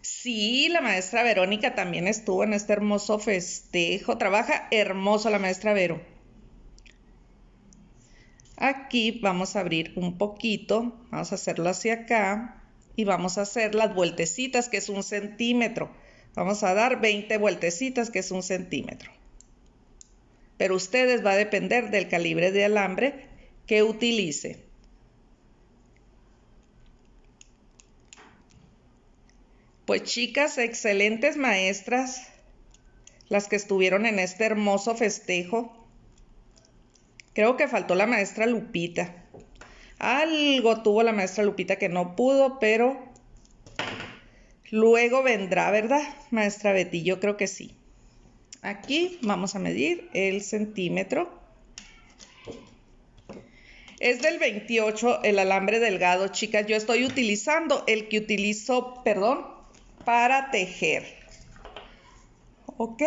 Sí, la maestra Verónica también estuvo en este hermoso festejo. Trabaja hermoso la maestra Vero. Aquí vamos a abrir un poquito. Vamos a hacerlo hacia acá. Y vamos a hacer las vueltecitas, que es 1 centímetro. Vamos a dar 20 vueltecitas, que es 1 centímetro. Pero ustedes va a depender del calibre de alambre que utilice. Pues chicas, excelentes maestras, las que estuvieron en este hermoso festejo. Creo que faltó la maestra Lupita. Algo tuvo la maestra Lupita que no pudo, pero luego vendrá, ¿verdad, maestra Betty? Yo creo que sí. Aquí vamos a medir el centímetro. Es del 28 el alambre delgado, chicas. Yo estoy utilizando el que utilizo, para tejer. Ok,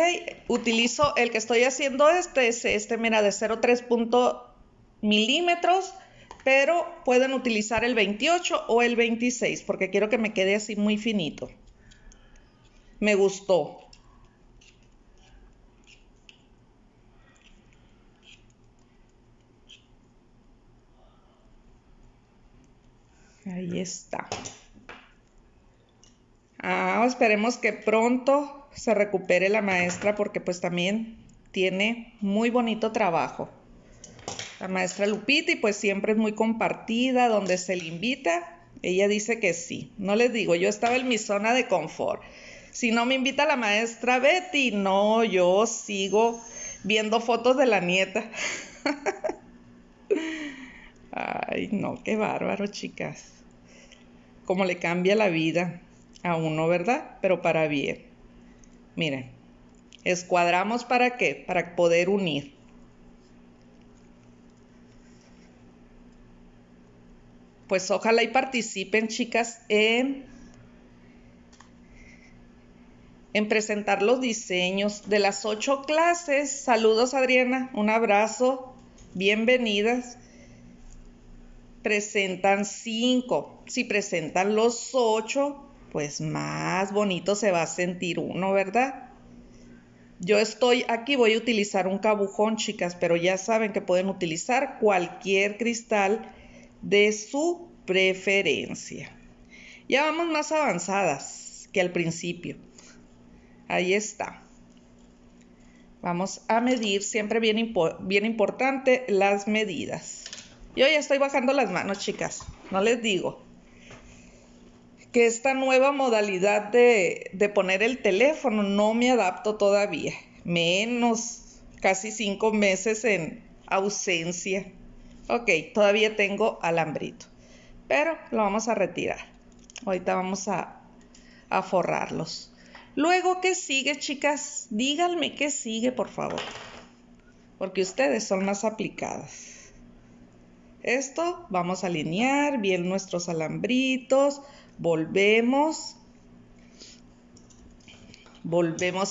utilizo el que estoy haciendo mira, de 0,3 milímetros, pero pueden utilizar el 28 o el 26 porque quiero que me quede así muy finito. Me gustó. Ahí está. Esperemos que pronto se recupere la maestra porque pues también tiene muy bonito trabajo. La maestra Lupita y pues siempre es muy compartida, donde se le invita, ella dice que sí. No les digo, yo estaba en mi zona de confort. Si no me invita la maestra Betty, no, yo sigo viendo fotos de la nieta. Ay, no, qué bárbaro, chicas. Cómo le cambia la vida a uno, ¿verdad? Pero para bien. Miren, escuadramos ¿para qué? Para poder unir. Pues ojalá y participen, chicas, en presentar los diseños de las 8 clases. Saludos, Adriana, un abrazo, bienvenidas. Presentan 5. Si presentan los 8, pues más bonito se va a sentir uno, ¿verdad? Yo estoy aquí, voy a utilizar un cabujón, chicas, pero ya saben que pueden utilizar cualquier cristal de su preferencia. Ya vamos más avanzadas que al principio. Ahí está. Vamos a medir, siempre bien importante, las medidas. Yo ya estoy bajando las manos, chicas. no les digo que esta nueva modalidad de poner el teléfono no me adapto todavía, menos casi 5 meses en ausencia. Ok, todavía tengo alambrito, pero lo vamos a retirar. Ahorita vamos a forrarlos. Luego, ¿qué sigue, chicas? Díganme qué sigue, por favor, porque ustedes son más aplicadas. Esto, vamos a alinear bien nuestros alambritos. Volvemos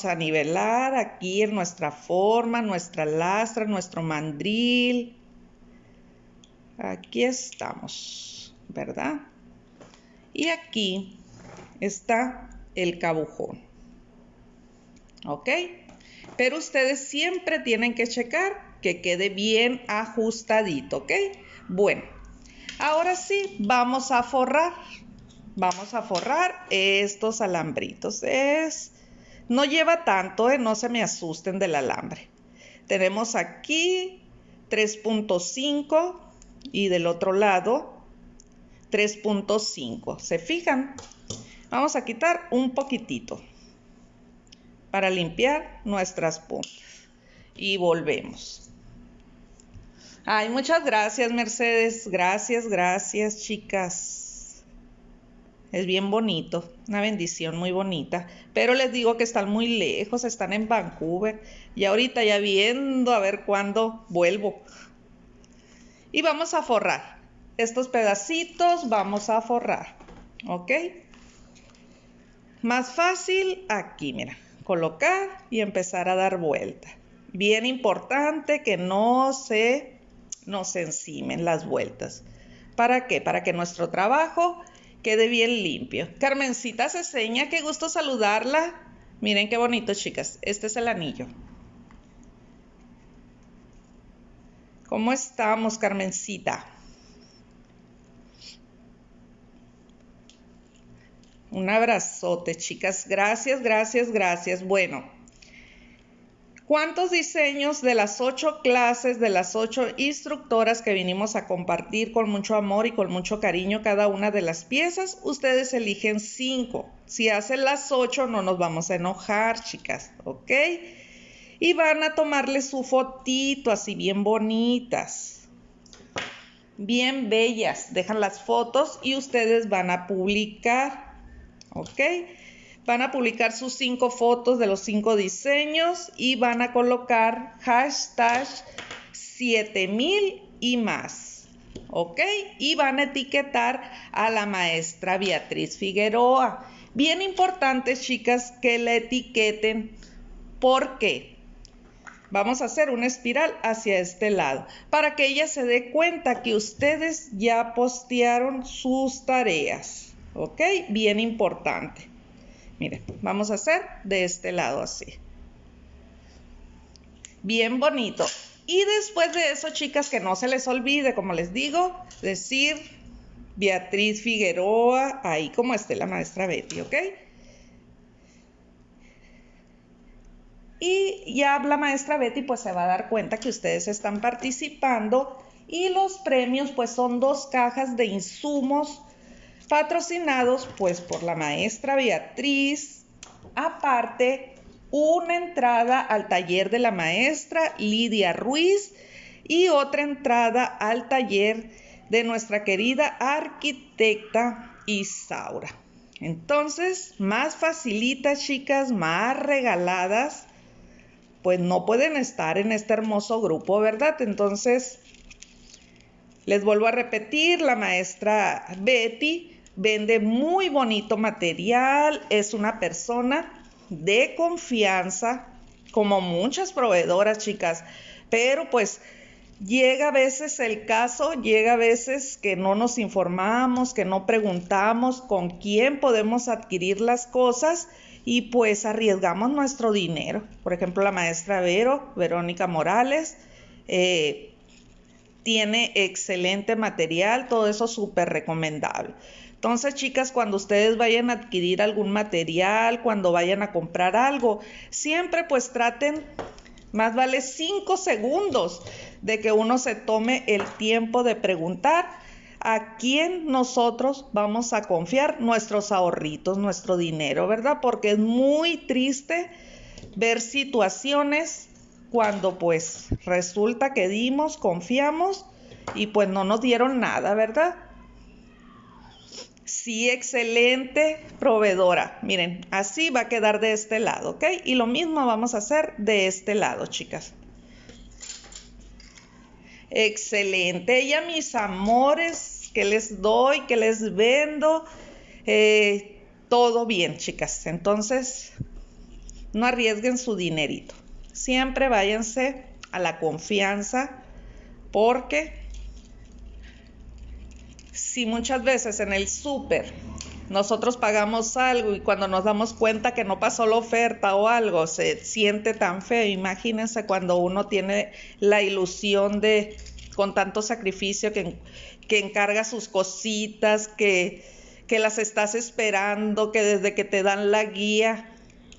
a nivelar aquí en nuestra forma, nuestra lastra, nuestro mandril. Aquí estamos, ¿verdad? Y aquí está el cabujón, ¿ok? Pero ustedes siempre tienen que checar que quede bien ajustadito, ¿ok? Bueno, ahora sí, vamos a forrar. Vamos a forrar estos alambritos. No lleva tanto, no se me asusten del alambre. Tenemos aquí 3.5 y del otro lado 3.5. ¿Se fijan? Vamos a quitar un poquitito para limpiar nuestras puntas. Y volvemos. Ay, muchas gracias, Mercedes. Gracias, gracias, chicas. Es bien bonito, una bendición muy bonita. Pero les digo que están muy lejos, están en Vancouver. Y ahorita ya viendo a ver cuándo vuelvo. Y vamos a forrar. Estos pedacitos vamos a forrar. ¿Ok? Más fácil aquí, mira. Colocar y empezar a dar vuelta. Bien importante que no se nos encimen las vueltas. ¿Para qué? Para que nuestro trabajo quede bien limpio. Carmencita Ceseña, qué gusto saludarla. Miren qué bonito, chicas. Este es el anillo. ¿Cómo estamos, Carmencita? Un abrazote, chicas. Gracias, gracias, gracias. Bueno, ¿cuántos diseños de las 8 clases, de las 8 instructoras que vinimos a compartir con mucho amor y con mucho cariño cada una de las piezas? Ustedes eligen 5. Si hacen las 8 no nos vamos a enojar, chicas, ¿ok? Y van a tomarle su fotito así bien bonitas, bien bellas. Dejan las fotos y ustedes van a publicar, ¿ok? Van a publicar sus 5 fotos de los 5 diseños y van a colocar hashtag 7000 y más, ¿ok? Y van a etiquetar a la maestra Beatriz Figueroa. Bien importante, chicas, que la etiqueten. ¿Por qué? Vamos a hacer una espiral hacia este lado para que ella se dé cuenta que ustedes ya postearon sus tareas, ¿ok? Bien importante. Miren, vamos a hacer de este lado así. Bien bonito. Y después de eso, chicas, que no se les olvide, como les digo, decir Beatriz Figueroa, ahí como esté la maestra Betty, ¿ok? Y ya la maestra Betty pues se va a dar cuenta que ustedes están participando y los premios pues son 2 cajas de insumos patrocinados pues por la maestra Beatriz, aparte una entrada al taller de la maestra Lidia Ruiz y otra entrada al taller de nuestra querida arquitecta Isaura. Entonces, más facilitas, chicas, más regaladas, pues no pueden estar en este hermoso grupo, ¿verdad? Entonces, les vuelvo a repetir, la maestra Betty vende muy bonito material, es una persona de confianza, como muchas proveedoras, chicas, pero pues llega a veces el caso, llega a veces que no nos informamos, que no preguntamos con quién podemos adquirir las cosas y pues arriesgamos nuestro dinero. Por ejemplo, la maestra Verónica Morales, tiene excelente material, todo eso súper recomendable. Entonces, chicas, cuando ustedes vayan a adquirir algún material, cuando vayan a comprar algo, siempre pues traten, más vale 5 segundos de que uno se tome el tiempo de preguntar a quién nosotros vamos a confiar nuestros ahorritos, nuestro dinero, ¿verdad? Porque es muy triste ver situaciones cuando pues resulta que dimos, confiamos y pues no nos dieron nada, ¿verdad? Sí, excelente proveedora. Miren, así va a quedar de este lado, ¿ok? Y lo mismo vamos a hacer de este lado, chicas. Excelente. Ella, mis amores, que les doy, que les vendo. Todo bien, chicas. Entonces, no arriesguen su dinerito. Siempre váyanse a la confianza, porque si muchas veces en el súper nosotros pagamos algo y cuando nos damos cuenta que no pasó la oferta o algo, se siente tan feo. Imagínense cuando uno tiene la ilusión de, con tanto sacrificio, que encarga sus cositas, que las estás esperando, que desde que te dan la guía,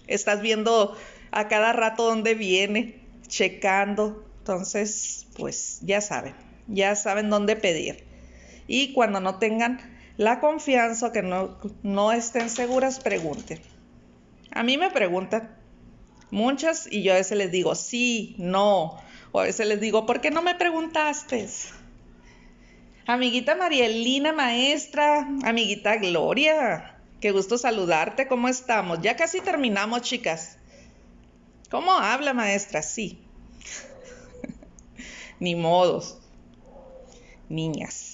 estás viendo a cada rato dónde viene, checando. Entonces, pues ya saben dónde pedir. Y cuando no tengan la confianza, que no estén seguras, pregunten. A mí me preguntan muchas y yo a veces les digo sí, no, o a veces les digo, ¿por qué no me preguntaste? Amiguita Marielina, maestra, amiguita Gloria, qué gusto saludarte, ¿cómo estamos? Ya casi terminamos, chicas. ¿Cómo habla, maestra? Sí. Ni modos, niñas.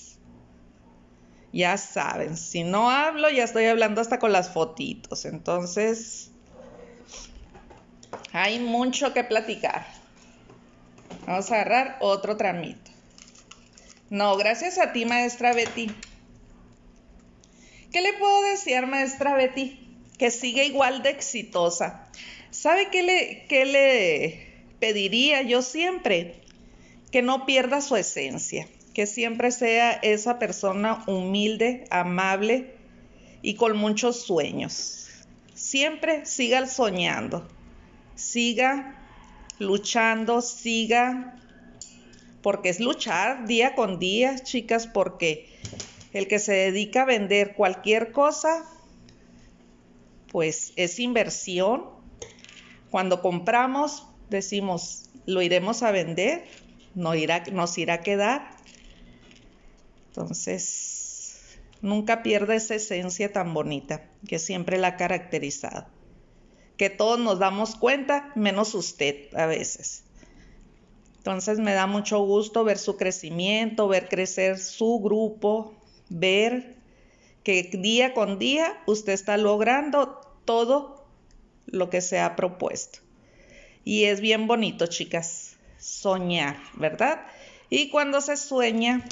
Ya saben, si no hablo, ya estoy hablando hasta con las fotitos. Entonces, hay mucho que platicar. Vamos a agarrar otro tramito. No, gracias a ti, maestra Betty. ¿Qué le puedo decir, maestra Betty? Que siga igual de exitosa. ¿Sabe qué le pediría yo siempre? Que no pierda su esencia. Que siempre sea esa persona humilde, amable y con muchos sueños. Siempre siga soñando, siga luchando, porque es luchar día con día, chicas, porque el que se dedica a vender cualquier cosa, pues es inversión. Cuando compramos, decimos, lo iremos a vender, nos irá a quedar. Entonces, nunca pierda esa esencia tan bonita que siempre la ha caracterizado. Que todos nos damos cuenta, menos usted a veces. Entonces me da mucho gusto ver su crecimiento, ver crecer su grupo, ver que día con día usted está logrando todo lo que se ha propuesto. Y es bien bonito, chicas, soñar, ¿verdad? Y cuando se sueña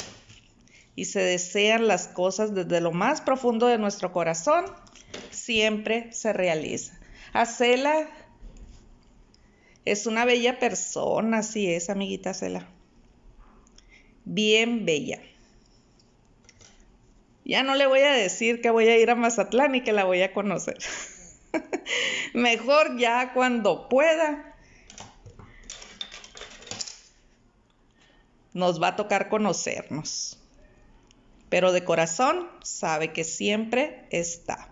y se desean las cosas desde lo más profundo de nuestro corazón, siempre se realiza. Acela es una bella persona, así es, amiguita Acela. Bien bella. Ya no le voy a decir que voy a ir a Mazatlán y que la voy a conocer. Mejor ya cuando pueda nos va a tocar conocernos. Pero de corazón sabe que siempre está.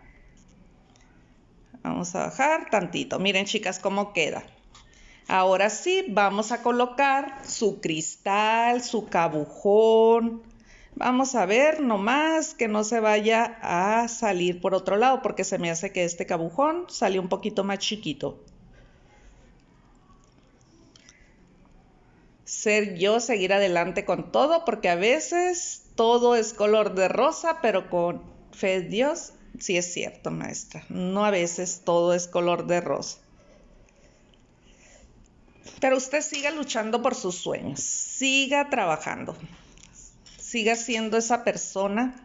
Vamos a bajar tantito. Miren, chicas, cómo queda. Ahora sí, vamos a colocar su cristal, su cabujón. Vamos a ver nomás que no se vaya a salir por otro lado, porque se me hace que este cabujón salió un poquito más chiquito. Seguir adelante con todo, porque a veces todo es color de rosa, pero con fe en Dios, sí es cierto, maestra. No a veces todo es color de rosa. Pero usted siga luchando por sus sueños, siga trabajando, siga siendo esa persona.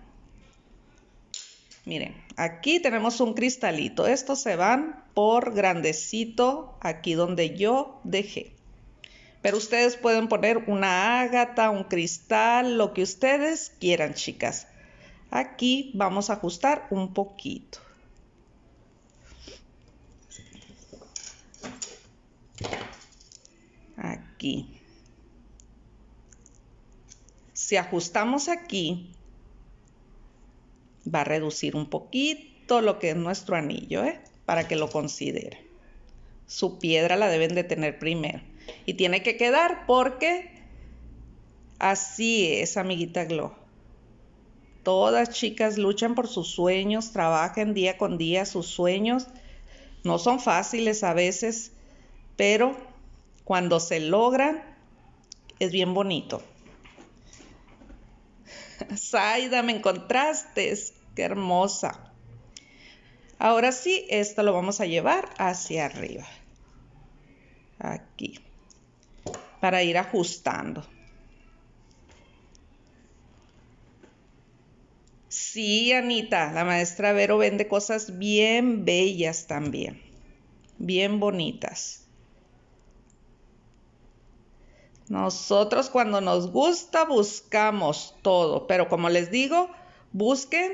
Miren, aquí tenemos un cristalito. Estos se van por grandecito aquí donde yo dejé. Pero ustedes pueden poner una ágata, un cristal, lo que ustedes quieran, chicas. Aquí vamos a ajustar un poquito. Aquí. Si ajustamos aquí, Va a reducir un poquito lo que es nuestro anillo, para que lo considere. Su piedra la deben de tener primero. Y tiene que quedar porque así es, amiguita Glo. Todas chicas luchan por sus sueños, trabajan día con día sus sueños. No son fáciles a veces, pero cuando se logran, es bien bonito. Zaida, me encontraste, qué hermosa. Ahora sí, esto lo vamos a llevar hacia arriba. Aquí. Para ir ajustando. Sí, Anita, la maestra Vero vende cosas bien bellas también. Bien bonitas. Nosotros cuando nos gusta buscamos todo, pero como les digo, busquen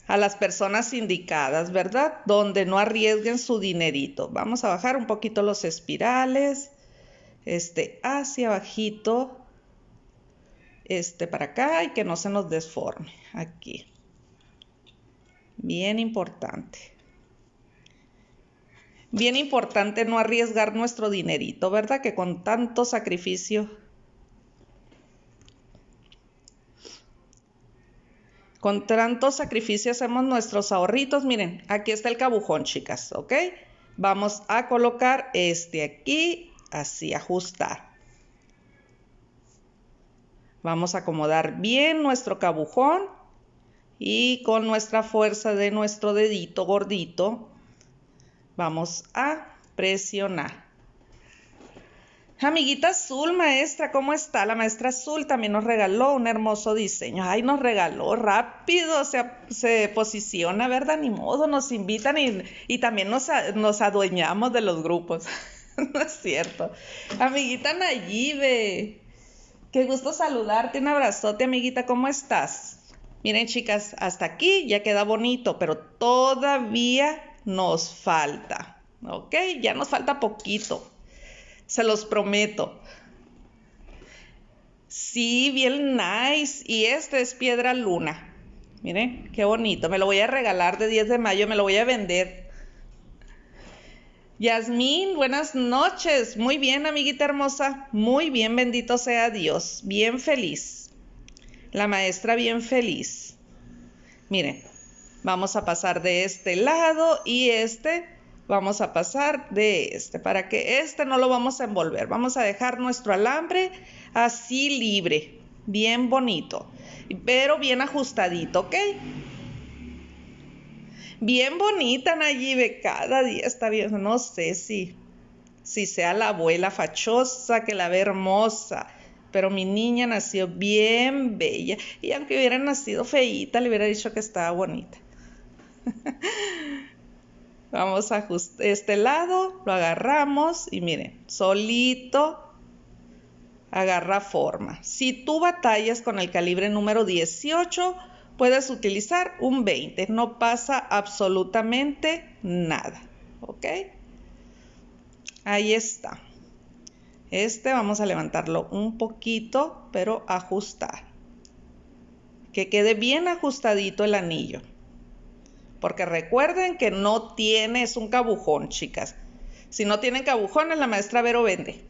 a las personas indicadas, ¿verdad? Donde no arriesguen su dinerito. Vamos a bajar un poquito los espirales, hacia abajito, para acá y que no se nos desforme, aquí. Bien importante. Bien importante no arriesgar nuestro dinerito, ¿verdad? Que con tanto sacrificio, hacemos nuestros ahorritos. Miren, aquí está el cabujón, chicas, ¿ok? Vamos a colocar aquí, así, ajustar. Vamos a acomodar bien nuestro cabujón y con nuestra fuerza de nuestro dedito gordito, vamos a presionar. Amiguita Azul, maestra, ¿cómo está? La maestra Azul también nos regaló un hermoso diseño. Ay, nos regaló rápido, se posiciona, ¿verdad? Ni modo, nos invitan y también nos adueñamos de los grupos. No es cierto. Amiguita Nayibe, qué gusto saludarte, un abrazote, amiguita, ¿cómo estás? Miren, chicas, hasta aquí ya queda bonito, pero todavía nos falta, ¿ok? Ya nos falta poquito, se los prometo. Sí, bien nice, y este es piedra luna. Miren, qué bonito, me lo voy a regalar de 10 de mayo, me lo voy a vender. Yasmín, buenas noches, muy bien, amiguita hermosa, muy bien, bendito sea Dios, bien feliz. La maestra bien feliz. Miren, vamos a pasar de este lado y vamos a pasar de para que no lo vamos a envolver. Vamos a dejar nuestro alambre así libre, bien bonito, pero bien ajustadito, ¿ok? Bien bonita, Nayibe, cada día está bien, no sé si sea la abuela fachosa que la ve hermosa, pero mi niña nació bien bella, y aunque hubiera nacido feíta, le hubiera dicho que estaba bonita. Vamos a ajustar este lado, lo agarramos y miren, solito agarra forma. Si tú batallas con el calibre número 18, puedes utilizar un 20, no pasa absolutamente nada, ¿ok? Ahí está. Vamos a levantarlo un poquito, pero ajustar. Que quede bien ajustadito el anillo. Porque recuerden que no es un cabujón, chicas. Si no tienen cabujones, la maestra Vero vende.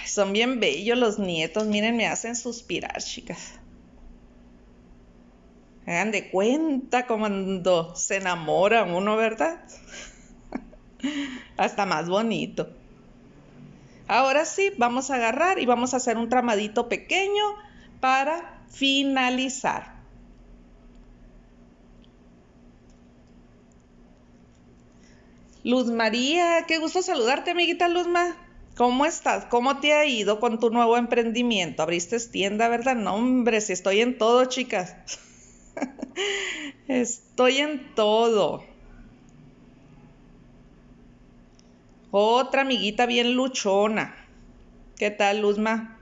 Son bien bellos los nietos. Miren, me hacen suspirar, chicas. Hagan de cuenta cuando se enamora uno, ¿verdad? Hasta más bonito. Ahora sí, vamos a agarrar y vamos a hacer un tramadito pequeño para finalizar. Luz María, qué gusto saludarte, amiguita Luzma. ¿Cómo estás? ¿Cómo te ha ido con tu nuevo emprendimiento? Abriste tienda, ¿verdad? No, hombre, si estoy en todo, chicas. Estoy en todo. Otra amiguita bien luchona. ¿Qué tal, Luzma?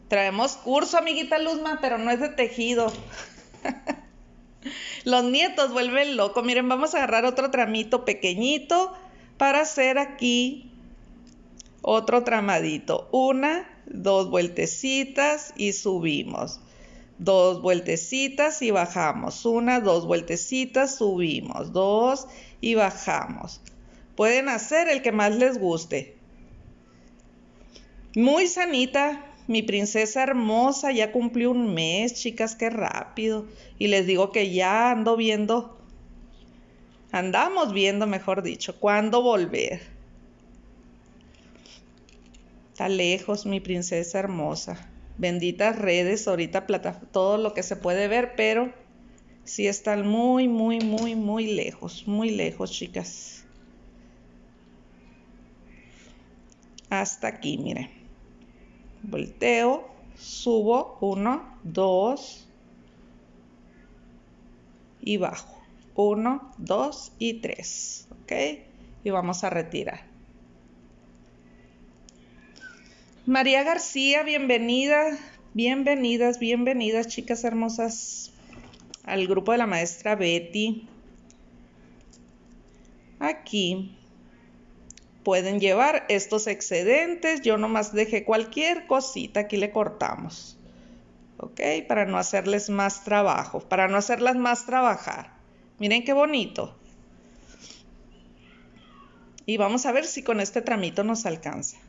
Traemos curso, amiguita Luzma, pero no es de tejido. Los nietos vuelven loco. Miren, vamos a agarrar otro tramito pequeñito para hacer aquí otro tramadito. 1, 2 vueltecitas y subimos. 2 vueltecitas y bajamos. 1, 2 vueltecitas, subimos. 2 y bajamos. Pueden hacer el que más les guste. Muy sanita, mi princesa hermosa, ya cumplió un mes, chicas, qué rápido. Y les digo que ya andamos viendo, mejor dicho, cuándo volver. Está lejos mi princesa hermosa. Benditas redes, ahorita todo lo que se puede ver, pero sí están muy, muy, muy, muy lejos, chicas. Hasta aquí, miren. Volteo, subo, 1, 2 y bajo. 1, 2 y 3, ¿ok? Y vamos a retirar. María García, bienvenida, bienvenidas, chicas hermosas, al grupo de la maestra Betty. Aquí pueden llevar estos excedentes, yo nomás dejé cualquier cosita, aquí le cortamos, ¿ok? Para no hacerles más trabajo, para no hacerlas más trabajar. Miren qué bonito. Y vamos a ver si con este tramito nos alcanza.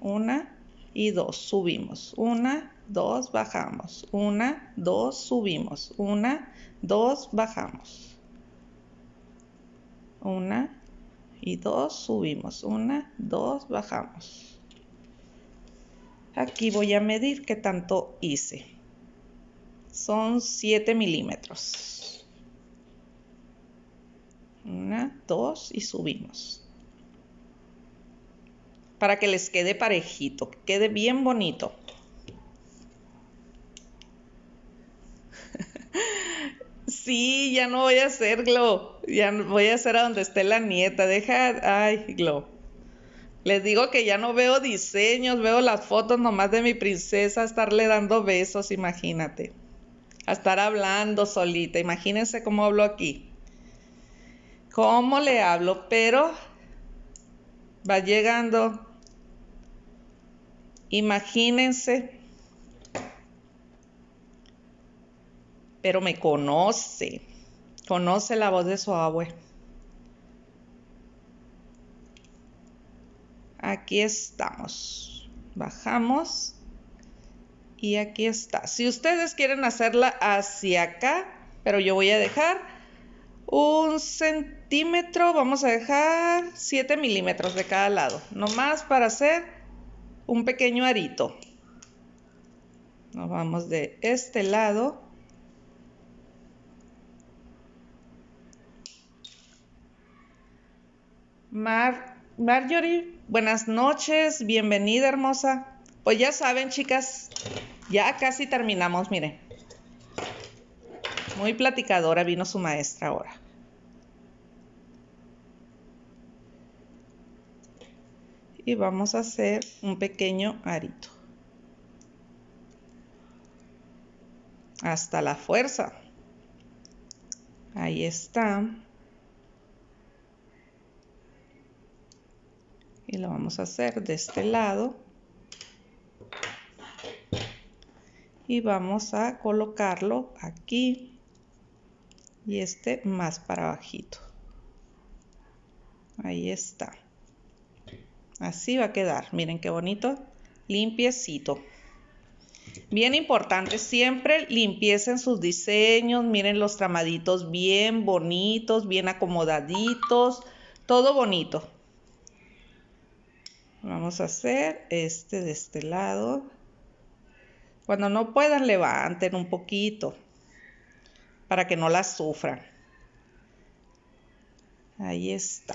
1 y 2, subimos. 1, 2, bajamos. 1, 2, subimos. 1, 2, bajamos. 1 y 2, subimos. 1, 2, bajamos. Aquí voy a medir qué tanto hice. Son 7 milímetros. 1, 2 y subimos. Para que les quede parejito, que quede bien bonito. Sí, ya no voy a hacerlo. Ya voy a hacer a donde esté la nieta. Ay, Glo. Les digo que ya no veo diseños, veo las fotos nomás de mi princesa, estarle dando besos, imagínate. A estar hablando solita, imagínense cómo hablo aquí. ¿Cómo le hablo? Pero va llegando. Imagínense. Pero me conoce la voz de su abue. Aquí estamos, bajamos y aquí está. Si ustedes quieren hacerla hacia acá, pero yo voy a dejar 1 centímetro, vamos a dejar 7 milímetros de cada lado, nomás para hacer un pequeño arito. Nos vamos de este lado. Marjorie, buenas noches, bienvenida hermosa. Pues ya saben, chicas, ya casi terminamos, miren. Muy platicadora vino su maestra ahora. Y vamos a hacer un pequeño arito. Hasta la fuerza. Ahí está. Y lo vamos a hacer de este lado. Y vamos a colocarlo aquí. Y este más para abajito. Ahí está. Así va a quedar. Miren qué bonito. Limpiecito. Bien importante, siempre limpiecen sus diseños. Miren los tramaditos bien bonitos, bien acomodaditos. Todo bonito. Vamos a hacer este de este lado. Cuando no puedan, levanten un poquito para que no la sufran. Ahí está.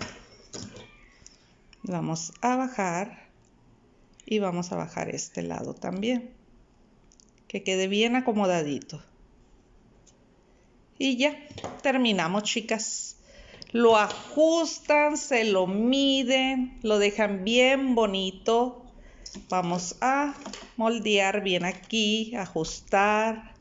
Vamos a bajar y vamos a bajar este lado también. Que quede bien acomodadito. Y ya, terminamos, chicas. Lo ajustan, se lo miden, lo dejan bien bonito. Vamos a moldear bien aquí, ajustar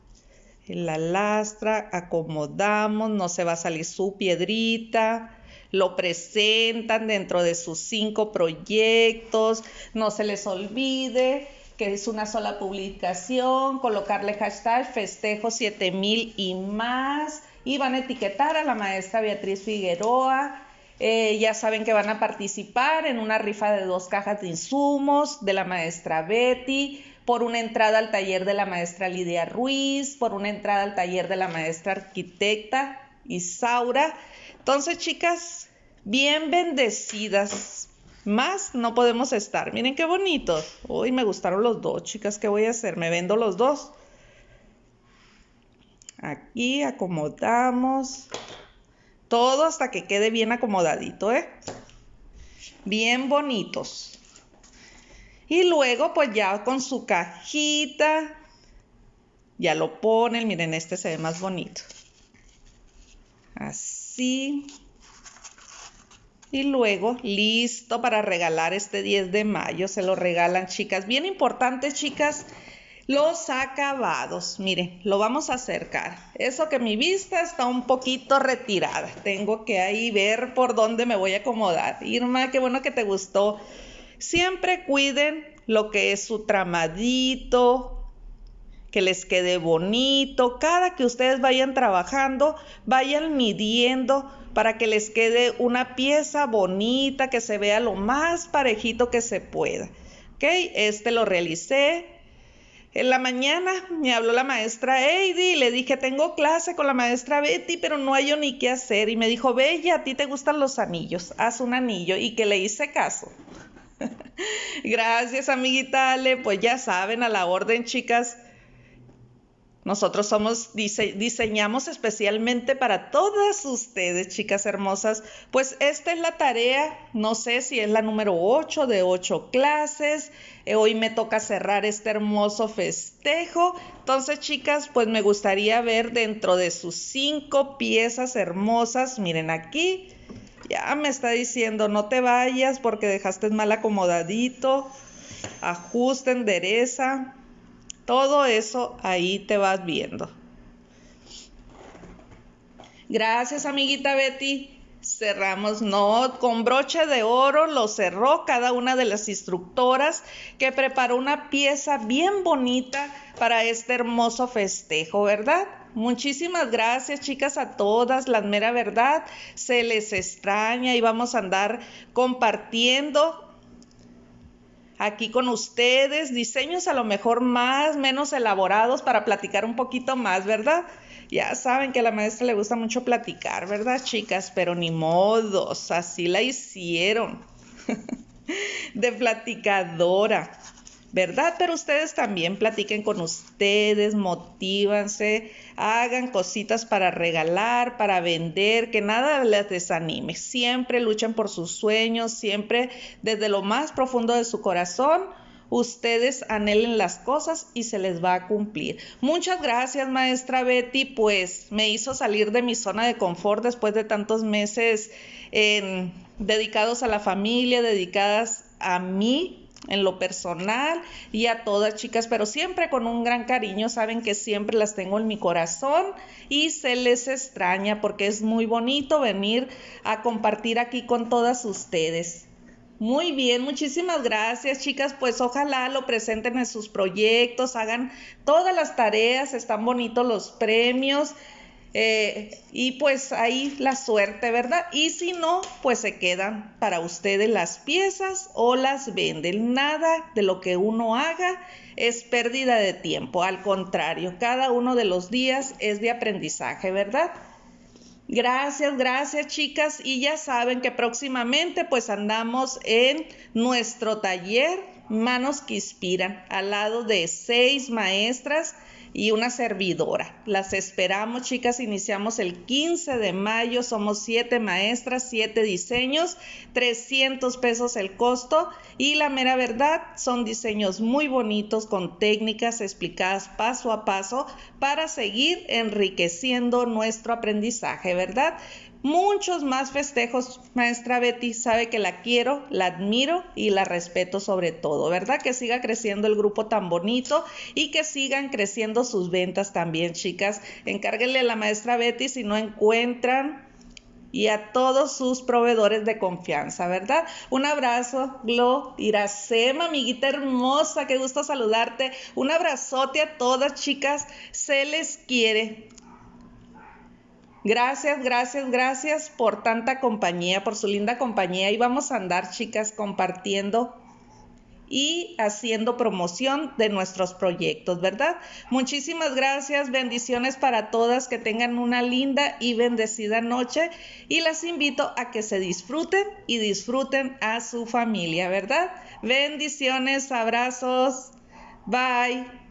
en la lastra, acomodamos, no se va a salir su piedrita. Lo presentan dentro de sus 5 proyectos, no se les olvide que es una sola publicación, colocarle hashtag festejo 7000 y más, y van a etiquetar a la maestra Beatriz Figueroa. Ya saben que van a participar en una rifa de 2 cajas de insumos de la maestra Betty, por una entrada al taller de la maestra Lidia Ruiz, por una entrada al taller de la maestra arquitecta Isaura. Entonces, chicas, bien bendecidas. Más no podemos estar. Miren qué bonitos. Uy, me gustaron los dos, chicas. ¿Qué voy a hacer? Me vendo los dos. Aquí acomodamos. Todo hasta que quede bien acomodadito, ¿eh? Bien bonitos. Y luego, pues ya con su cajita, ya lo ponen. Miren, este se ve más bonito. Así. Y luego, listo para regalar este 10 de mayo. Se lo regalan, chicas. Bien importante, chicas, los acabados. Miren, lo vamos a acercar. Eso que mi vista está un poquito retirada. Tengo que ahí ver por dónde me voy a acomodar. Irma, qué bueno que te gustó. Siempre cuiden lo que es su tramadito, que les quede bonito. Cada que ustedes vayan trabajando, vayan midiendo para que les quede una pieza bonita, que se vea lo más parejito que se pueda. ¿Ok? Este lo realicé. En la mañana me habló la maestra Heidi y le dije, tengo clase con la maestra Betty, pero no hay yo ni qué hacer. Y me dijo, Bella, a ti te gustan los anillos, haz un anillo. Y que le hice caso. Gracias, amiguita Ale. Pues ya saben, a la orden, chicas. Nosotros diseñamos especialmente para todas ustedes, chicas hermosas. Pues esta es la tarea, no sé si es la número 8 de 8 clases. Hoy me toca cerrar este hermoso festejo. Entonces, chicas, pues me gustaría ver dentro de sus 5 piezas hermosas. Miren aquí, ya me está diciendo, no te vayas porque dejaste mal acomodadito. Ajusta, endereza. Todo eso ahí te vas viendo. Gracias, amiguita Betty. Cerramos, no, con broche de oro lo cerró cada una de las instructoras que preparó una pieza bien bonita para este hermoso festejo, ¿verdad? Muchísimas gracias, chicas, a todas. La mera verdad, se les extraña y vamos a andar compartiendo aquí con ustedes, diseños a lo mejor menos elaborados para platicar un poquito más, ¿verdad? Ya saben que a la maestra le gusta mucho platicar, ¿verdad, chicas? Pero ni modos, así la hicieron. De platicadora, ¿verdad? Pero ustedes también platiquen con ustedes, motívanse, hagan cositas para regalar, para vender, que nada les desanime. Siempre luchen por sus sueños, siempre desde lo más profundo de su corazón, ustedes anhelen las cosas y se les va a cumplir. Muchas gracias, maestra Betty, pues me hizo salir de mi zona de confort después de tantos meses dedicados a la familia, dedicadas a mí, en lo personal y a todas, chicas, pero siempre con un gran cariño. Saben que siempre las tengo en mi corazón y se les extraña porque es muy bonito venir a compartir aquí con todas ustedes. Muy bien, muchísimas gracias, chicas. Pues ojalá lo presenten en sus proyectos, hagan todas las tareas, están bonitos los premios. Y pues ahí la suerte, ¿verdad? Y si no, pues se quedan para ustedes las piezas o las venden. Nada de lo que uno haga es pérdida de tiempo. Al contrario, cada uno de los días es de aprendizaje, ¿verdad? Gracias, chicas. Y ya saben que próximamente pues andamos en nuestro taller Manos que Inspiran, al lado de 6 maestras y una servidora. Las esperamos, chicas. Iniciamos el 15 de mayo. Somos 7 maestras, 7 diseños, 300 pesos el costo. Y la mera verdad, son diseños muy bonitos con técnicas explicadas paso a paso para seguir enriqueciendo nuestro aprendizaje, ¿verdad? Muchos más festejos, maestra Betty, sabe que la quiero, la admiro y la respeto sobre todo, ¿verdad? Que siga creciendo el grupo tan bonito y que sigan creciendo sus ventas también, chicas. Encárguenle a la maestra Betty si no encuentran y a todos sus proveedores de confianza, ¿verdad? Un abrazo, Glo, Iracema, amiguita hermosa, qué gusto saludarte. Un abrazote a todas, chicas, se les quiere. Gracias, gracias, gracias por tanta compañía, por su linda compañía. Y vamos a andar, chicas, compartiendo y haciendo promoción de nuestros proyectos, ¿verdad? Muchísimas gracias, bendiciones para todas, que tengan una linda y bendecida noche y las invito a que se disfruten y disfruten a su familia, ¿verdad? Bendiciones, abrazos, bye.